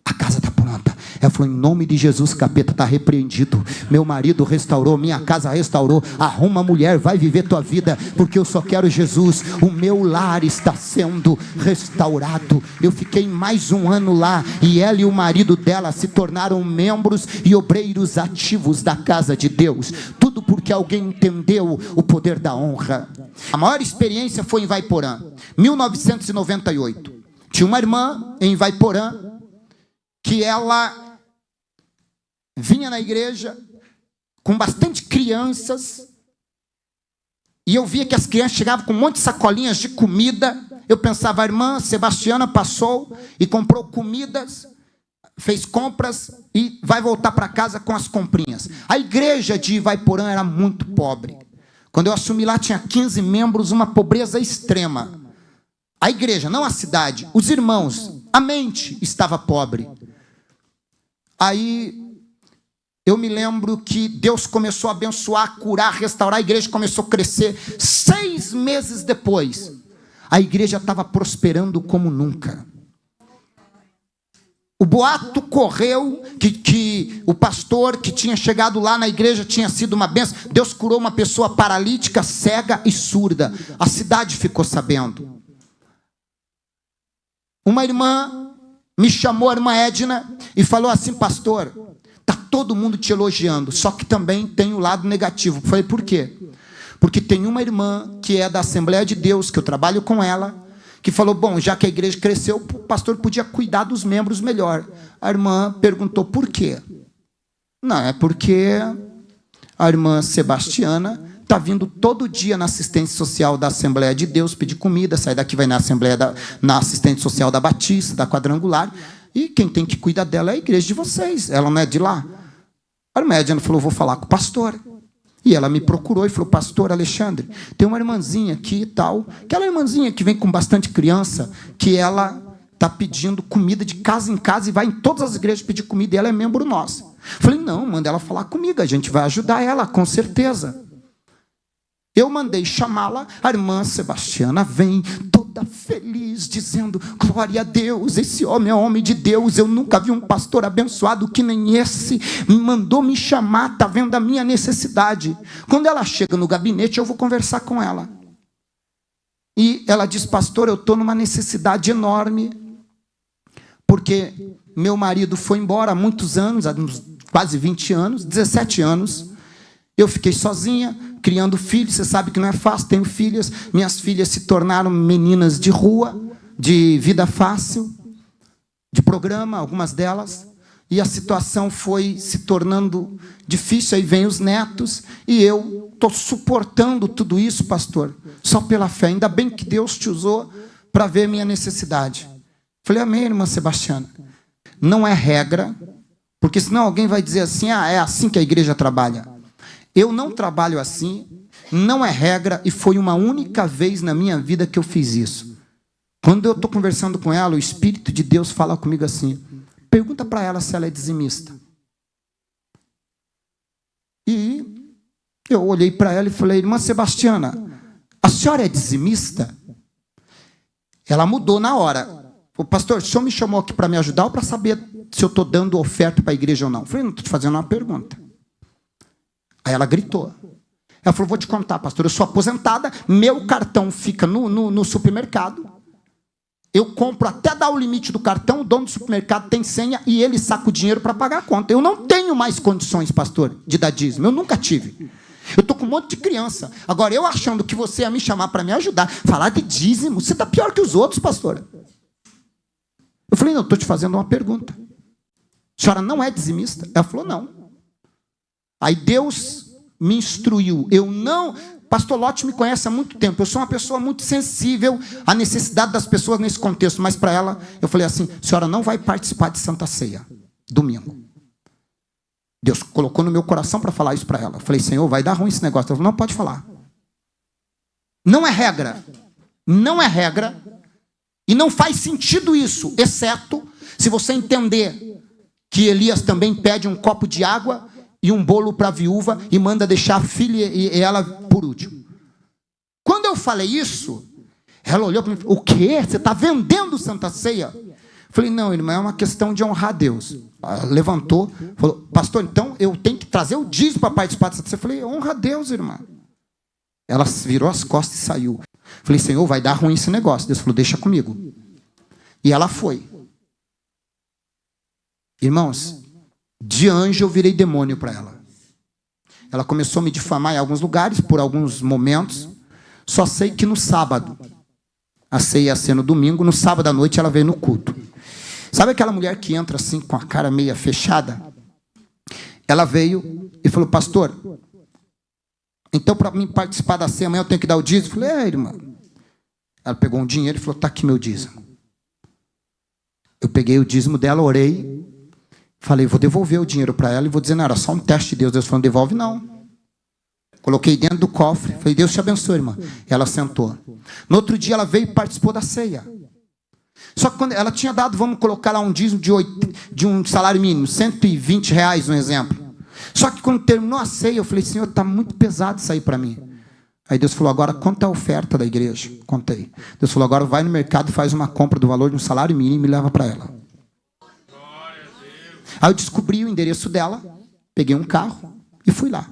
a casa está pronta. Ela falou, em nome de Jesus, capeta está repreendido. Meu marido restaurou, minha casa restaurou. Arruma a mulher, vai viver tua vida, porque eu só quero Jesus. O meu lar está sendo restaurado. Eu fiquei mais um ano lá, e ela e o marido dela se tornaram membros e obreiros ativos da casa de Deus. Tudo porque alguém entendeu o poder da honra. A maior experiência foi em Ivaiporã, 1998. Tinha uma irmã em Ivaiporã que ela vinha na igreja com bastante crianças, e eu via que as crianças chegavam com um monte de sacolinhas de comida. Eu pensava, a irmã Sebastiana passou e comprou comidas, fez compras e vai voltar para casa com as comprinhas. A igreja de Ivaiporã era muito pobre. Quando eu assumi lá, tinha 15 membros, uma pobreza extrema. A igreja, não a cidade, os irmãos, a mente estava pobre. Aí eu me lembro que Deus começou a abençoar, curar, restaurar, a igreja começou a crescer. 6 meses depois, a igreja estava prosperando como nunca. O boato correu que o pastor que tinha chegado lá na igreja tinha sido uma bênção. Deus curou uma pessoa paralítica, cega e surda. A cidade ficou sabendo. Uma irmã me chamou, a irmã Edna, e falou assim: pastor, está todo mundo te elogiando, só que também tem o lado negativo. Eu falei: por quê? Porque tem uma irmã que é da Assembleia de Deus, que eu trabalho com ela, que falou: bom, já que a igreja cresceu, o pastor podia cuidar dos membros melhor. A irmã perguntou: por quê? Não, é porque a irmã Sebastiana está vindo todo dia na assistência social da Assembleia de Deus pedir comida, sai daqui, vai na na assistente social da Batista, da Quadrangular, e quem tem que cuidar dela é a igreja de vocês, ela não é de lá. A irmã Edna falou: vou falar com o pastor. E ela me procurou e falou: pastor Alexandre, tem uma irmãzinha aqui e tal, aquela irmãzinha que vem com bastante criança, que ela está pedindo comida de casa em casa e vai em todas as igrejas pedir comida, e ela é membro nosso. Falei: não, manda ela falar comigo, a gente vai ajudar ela, com certeza. Eu mandei chamá-la, a irmã Sebastiana vem toda feliz, dizendo: glória a Deus, esse homem é homem de Deus, eu nunca vi um pastor abençoado que nem esse, mandou me chamar, está vendo a minha necessidade. Quando ela chega no gabinete, eu vou conversar com ela. E ela diz: pastor, eu estou numa necessidade enorme, porque meu marido foi embora há muitos anos, há quase 20 anos, 17 anos, eu fiquei sozinha, criando filhos, você sabe que não é fácil, tenho filhas, minhas filhas se tornaram meninas de rua, de vida fácil, de programa, algumas delas, e a situação foi se tornando difícil, aí vem os netos, e eu estou suportando tudo isso, pastor, só pela fé, ainda bem que Deus te usou para ver minha necessidade. Falei: amém, irmã Sebastiana. Não é regra, porque senão alguém vai dizer assim: ah, é assim que a igreja trabalha. Eu não trabalho assim, não é regra, e foi uma única vez na minha vida que eu fiz isso. Quando eu estou conversando com ela, o Espírito de Deus fala comigo assim: pergunta para ela se ela é dizimista. E eu olhei para ela e falei: irmã Sebastiana, a senhora é dizimista? Ela mudou na hora. O pastor, o senhor me chamou aqui para me ajudar ou para saber se eu estou dando oferta para a igreja ou não? Eu falei: não, estou te fazendo uma pergunta. Aí ela gritou. Ela falou: vou te contar, pastor, eu sou aposentada, meu cartão fica no supermercado, eu compro até dar o limite do cartão, o dono do supermercado tem senha e ele saca o dinheiro para pagar a conta. Eu não tenho mais condições, pastor, de dar dízimo, eu nunca tive. Eu estou com um monte de criança. Agora, eu achando que você ia me chamar para me ajudar, falar de dízimo, você está pior que os outros, pastor. Eu falei: não, estou te fazendo uma pergunta. A senhora não é dizimista? Ela falou: não. Aí Deus me instruiu. Eu não... Pastor Lote me conhece há muito tempo. Eu sou uma pessoa muito sensível à necessidade das pessoas nesse contexto. Mas para ela, eu falei assim: a senhora não vai participar de Santa Ceia, domingo. Deus colocou no meu coração para falar isso para ela. Eu falei: Senhor, vai dar ruim esse negócio. Ela falou: não, pode falar. Não é regra. Não é regra. E não faz sentido isso, exceto se você entender que Elias também pede um copo de água e um bolo para a viúva e manda deixar a filha e ela por último. Quando eu falei isso, ela olhou para mim e falou: o quê? Você está vendendo Santa Ceia? Eu falei: não, irmã, é uma questão de honrar a Deus. Ela levantou, falou: pastor, então eu tenho que trazer o dízimo para participar dessa Ceia. Eu falei: honra a Deus, irmã. Ela virou as costas e saiu. Eu falei: Senhor, vai dar ruim esse negócio. Deus falou: deixa comigo. E ela foi. Irmãos, de anjo eu virei demônio para ela. Ela começou a me difamar em alguns lugares, por alguns momentos. Só sei que no sábado, a ceia ia ser no domingo, no sábado à noite ela veio no culto. Sabe aquela mulher que entra assim com a cara meia fechada? Ela veio e falou: pastor, então para mim participar da ceia amanhã eu tenho que dar o dízimo? Eu falei: irmã. Ela pegou um dinheiro e falou: está aqui meu dízimo. Eu peguei o dízimo dela, orei. Falei: vou devolver o dinheiro para ela e vou dizer: não, era só um teste de Deus. Deus falou: não devolve não. Coloquei dentro do cofre. Falei, Deus te abençoe, irmã. Ela sentou. No outro dia ela veio e participou da ceia. Só que quando ela tinha dado, vamos colocar lá um dízimo de um salário mínimo, R$120, um exemplo. Só que quando terminou a ceia, eu falei, Senhor, está muito pesado isso aí para mim. Aí Deus falou, agora conta a oferta da igreja. Contei. Deus falou, agora vai no mercado e faz uma compra do valor de um salário mínimo e leva para ela. Aí eu descobri o endereço dela, peguei um carro e fui lá.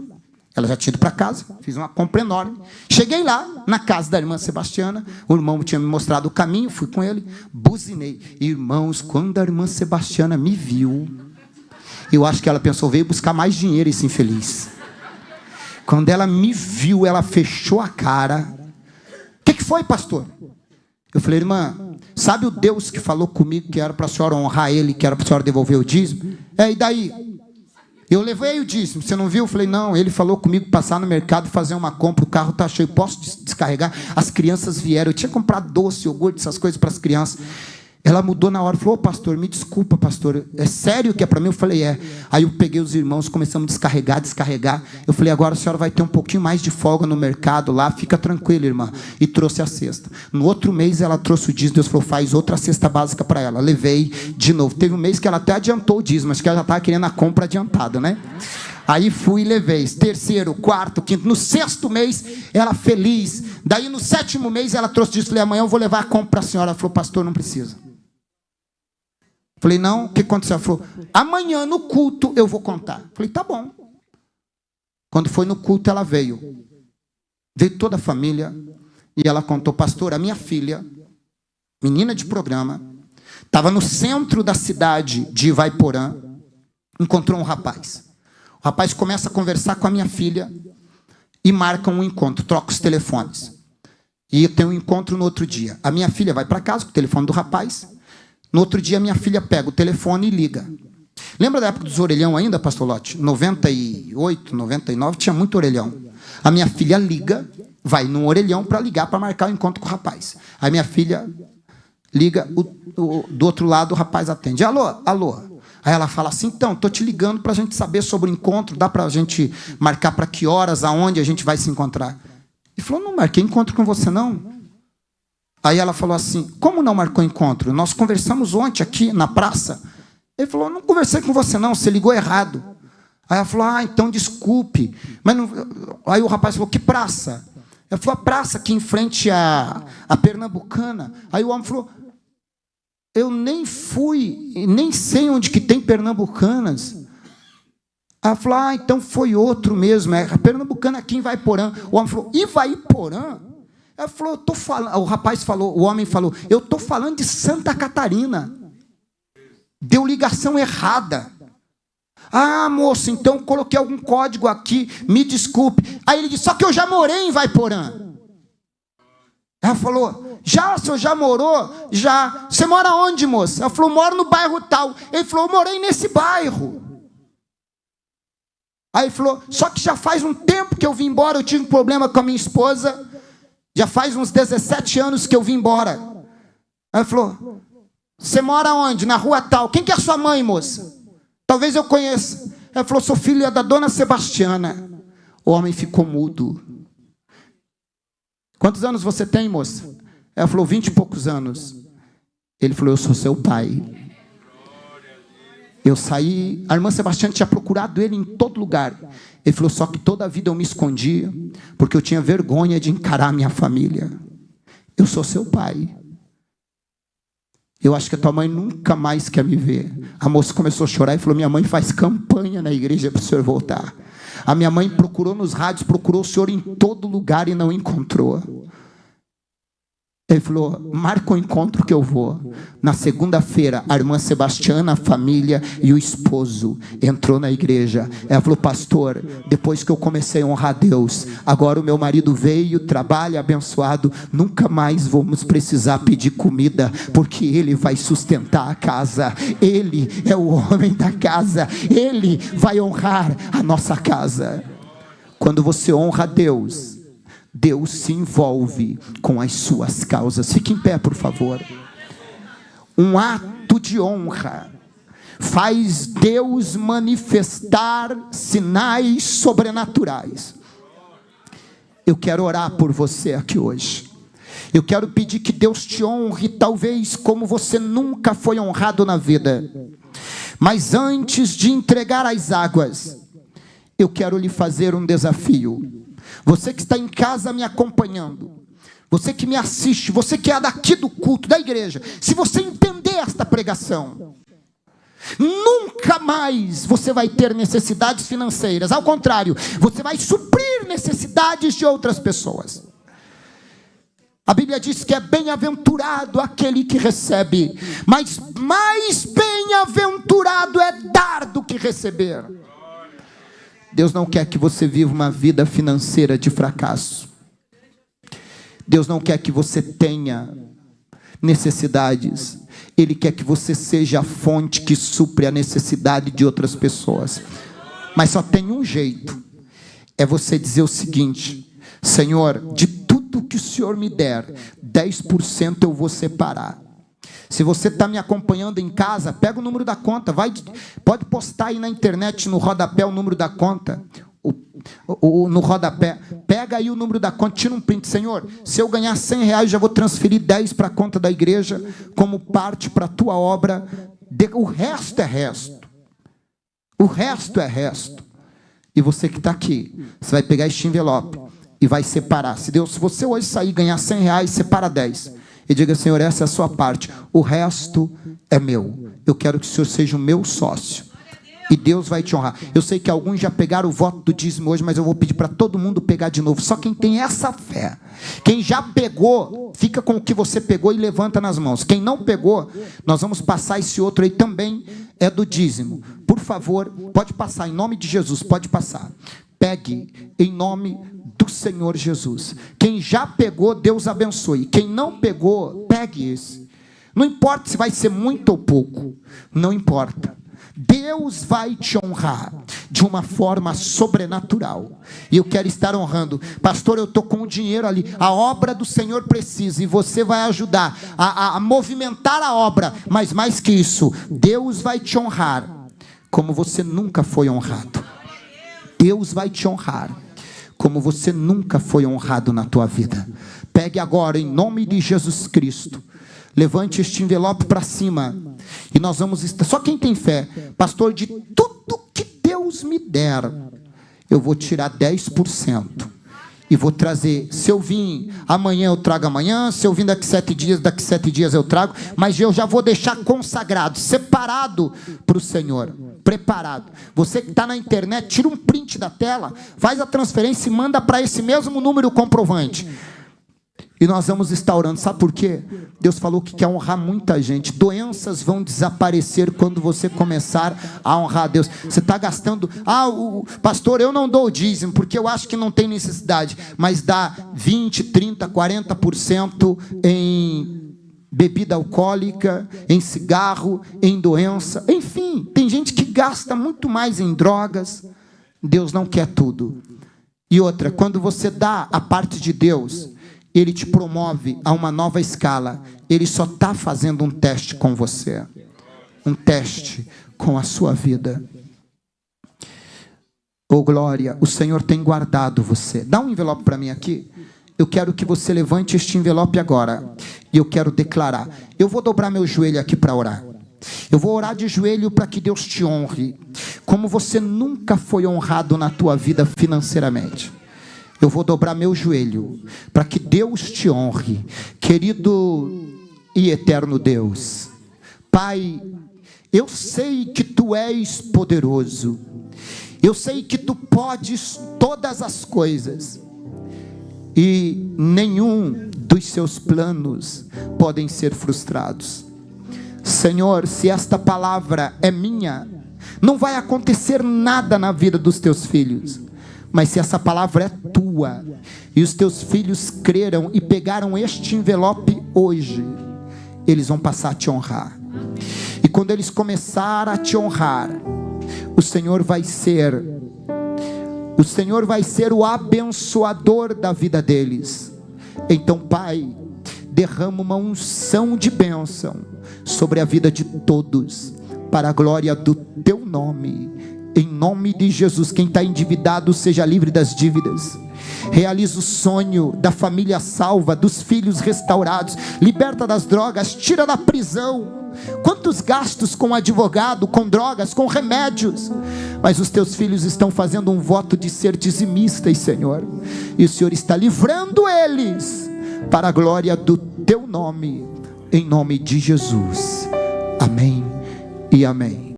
Ela já tinha ido para casa, fiz uma compra enorme. Cheguei lá, na casa da irmã Sebastiana, o irmão tinha me mostrado o caminho, fui com ele, buzinei. Irmãos, quando a irmã Sebastiana me viu, eu acho que ela pensou, veio buscar mais dinheiro esse infeliz. Quando ela me viu, ela fechou a cara. O que foi, pastor? Eu falei, irmã, sabe o Deus que falou comigo que era para a senhora honrar ele, que era para a senhora devolver o dízimo? E daí? Eu levei o dízimo, você não viu? Eu falei, não, ele falou comigo passar no mercado e fazer uma compra, o carro está cheio, posso descarregar? As crianças vieram, eu tinha comprado doce, iogurte, essas coisas para as crianças. Ela mudou na hora, falou, pastor, me desculpa, pastor, é sério que é para mim? Eu falei, é. Aí eu peguei os irmãos, começamos a descarregar. Eu falei, agora a senhora vai ter um pouquinho mais de folga no mercado lá, fica tranquila, irmã. E trouxe a cesta. No outro mês ela trouxe o dízimo, Deus falou, faz outra cesta básica para ela. Levei de novo. Teve um mês que ela até adiantou o dízimo, acho que ela já estava querendo a compra adiantada, né? Aí fui e levei. Terceiro, quarto, quinto. No sexto mês, ela feliz. Daí no sétimo mês, ela trouxe dízimo. Falei, amanhã eu vou levar a compra para a senhora. Ela falou, pastor, não precisa. Falei, não, o que aconteceu? Ela falou, amanhã no culto eu vou contar. Falei, tá bom. Quando foi no culto, ela veio. Veio toda a família. E ela contou, pastor, a minha filha, menina de programa, estava no centro da cidade de Ivaiporã, encontrou um rapaz. O rapaz começa a conversar com a minha filha e marca um encontro, troca os telefones. E tem um encontro no outro dia. A minha filha vai para casa com o telefone do rapaz. No outro dia, minha filha pega o telefone e liga. Lembra da época dos orelhão ainda, pastor Lote? 98, 99, tinha muito orelhão. A minha filha liga, vai num orelhão para ligar, para marcar o encontro com o rapaz. Aí minha filha liga, do outro lado o rapaz atende. Alô, alô. Aí ela fala assim, então, estou te ligando para a gente saber sobre o encontro, dá para a gente marcar para que horas, aonde a gente vai se encontrar? Ele falou, não marquei encontro com você não. Aí ela falou assim, como não marcou encontro? Nós conversamos ontem aqui na praça. Ele falou, não conversei com você não, você ligou errado. Aí ela falou, então desculpe. Mas não... Aí o rapaz falou, que praça? Ela falou, a praça aqui em frente à Pernambucana. Aí o homem falou, eu nem fui, nem sei onde que tem Pernambucanas. Ela falou, então foi outro mesmo, é a Pernambucana aqui em Ivaiporã. O homem falou, Ivaiporã? Ela falou, tô falando, o rapaz falou, o homem falou, eu estou falando de Santa Catarina. Deu ligação errada. Ah, moço, então coloquei algum código aqui, me desculpe. Aí ele disse, só que eu já morei em Ivaiporã. Ela falou, já, o senhor já morou? Já. Você mora onde, moça? Ela falou, moro no bairro tal. Ele falou, eu morei nesse bairro. Aí ele falou, só que já faz um tempo que eu vim embora, eu tive um problema com a minha esposa. Já faz uns 17 anos que eu vim embora. Aí ele falou, você mora onde? Na rua tal. Quem que é a sua mãe, moça? Talvez eu conheça. Ela falou, sou filha da dona Sebastiana. O homem ficou mudo. Quantos anos você tem, moça? Ela falou, 20 e poucos anos. Ele falou, eu sou seu pai. Eu saí, a irmã Sebastiana tinha procurado ele em todo lugar. Ele falou, só que toda a vida eu me escondia, porque eu tinha vergonha de encarar a minha família. Eu sou seu pai. Eu acho que a tua mãe nunca mais quer me ver. A moça começou a chorar e falou, minha mãe faz campanha na igreja para o senhor voltar. A minha mãe procurou nos rádios, procurou o senhor em todo lugar e não encontrou. Ele falou, marca o encontro que eu vou. Na segunda-feira, a irmã Sebastiana, a família e o esposo entrou na igreja. Ela falou, pastor, depois que eu comecei a honrar Deus, agora o meu marido veio, trabalha abençoado, nunca mais vamos precisar pedir comida, porque ele vai sustentar a casa. Ele é o homem da casa. Ele vai honrar a nossa casa. Quando você honra Deus, Deus se envolve com as suas causas. Fique em pé, por favor. Um ato de honra faz Deus manifestar sinais sobrenaturais. Eu quero orar por você aqui hoje. Eu quero pedir que Deus te honre, talvez como você nunca foi honrado na vida. Mas antes de entregar as águas, eu quero lhe fazer um desafio. Você que está em casa me acompanhando, você que me assiste, você que é daqui do culto, da igreja, se você entender esta pregação, nunca mais você vai ter necessidades financeiras. Ao contrário, você vai suprir necessidades de outras pessoas. A Bíblia diz que é bem-aventurado aquele que recebe, mas mais bem-aventurado é dar do que receber. Deus não quer que você viva uma vida financeira de fracasso. Deus não quer que você tenha necessidades. Ele quer que você seja a fonte que supre a necessidade de outras pessoas. Mas só tem um jeito. É você dizer o seguinte: Senhor, de tudo que o Senhor me der, 10% eu vou separar. Se você está me acompanhando em casa, pega o número da conta, pode postar aí na internet, no rodapé, o número da conta, no rodapé, pega aí o número da conta, tira um print. Senhor, se eu ganhar R$100, já vou transferir 10 para a conta da igreja, como parte para a tua obra. O resto é resto. O resto é resto. E você que está aqui, você vai pegar este envelope e vai separar. Se você hoje sair e ganhar R$100, separa 10. E diga: Senhor, essa é a sua parte. O resto é meu. Eu quero que o Senhor seja o meu sócio. E Deus vai te honrar. Eu sei que alguns já pegaram o voto do dízimo hoje, mas eu vou pedir para todo mundo pegar de novo. Só quem tem essa fé. Quem já pegou, fica com o que você pegou e levanta nas mãos. Quem não pegou, nós vamos passar esse outro aí também, é do dízimo. Por favor, pode passar, em nome de Jesus, pode passar. Pegue em nome do Senhor Jesus. Quem já pegou, Deus abençoe. Quem não pegou, pegue esse. Não importa se vai ser muito ou pouco, não importa. Deus vai te honrar de uma forma sobrenatural. E eu quero estar honrando. Pastor, eu estou com o dinheiro ali. A obra do Senhor precisa. E você vai ajudar a movimentar a obra. Mas mais que isso, Deus vai te honrar como você nunca foi honrado. Deus vai te honrar como você nunca foi honrado na tua vida. Pegue agora, em nome de Jesus Cristo. Levante este envelope para cima. E nós vamos estar. Só quem tem fé. Pastor, de tudo que Deus me der, eu vou tirar 10%. E vou trazer. Se eu vim amanhã, eu trago amanhã. Se eu vim daqui 7 dias eu trago. Mas eu já vou deixar consagrado, separado para o Senhor. Preparado. Você que está na internet, tira um print da tela, faz a transferência e manda para esse mesmo número comprovante. E nós vamos estar orando. Sabe por quê? Deus falou que quer honrar muita gente. Doenças vão desaparecer quando você começar a honrar a Deus. Você está gastando... pastor, eu não dou o dízimo, porque eu acho que não tem necessidade. Mas dá 20, 30, 40% em bebida alcoólica, em cigarro, em doença. Enfim, tem gente que gasta muito mais em drogas. Deus não quer tudo. E outra, quando você dá a parte de Deus... Ele te promove a uma nova escala. Ele só está fazendo um teste com você. Um teste com a sua vida. Oh glória, o Senhor tem guardado você. Dá um envelope para mim aqui. Eu quero que você levante este envelope agora. E eu quero declarar. Eu vou dobrar meu joelho aqui para orar. Eu vou orar de joelho para que Deus te honre. Como você nunca foi honrado na tua vida financeiramente. Eu vou dobrar meu joelho para que Deus te honre, querido e eterno Deus. Pai, eu sei que Tu és poderoso. Eu sei que Tu podes todas as coisas. E nenhum dos Seus planos podem ser frustrados. Senhor, se esta palavra é minha, não vai acontecer nada na vida dos Teus filhos. Mas se essa palavra é tua, e os teus filhos creram e pegaram este envelope hoje, eles vão passar a te honrar. E quando eles começarem a te honrar, o Senhor vai ser o abençoador da vida deles. Então, Pai, derrama uma unção de bênção sobre a vida de todos, para a glória do Teu nome. Em nome de Jesus, quem está endividado seja livre das dívidas. Realiza o sonho da família salva, dos filhos restaurados. Liberta das drogas, tira da prisão. Quantos gastos com advogado, com drogas, com remédios. Mas os teus filhos estão fazendo um voto de ser dizimistas, Senhor. E o Senhor está livrando eles para a glória do teu nome. Em nome de Jesus. Amém e amém.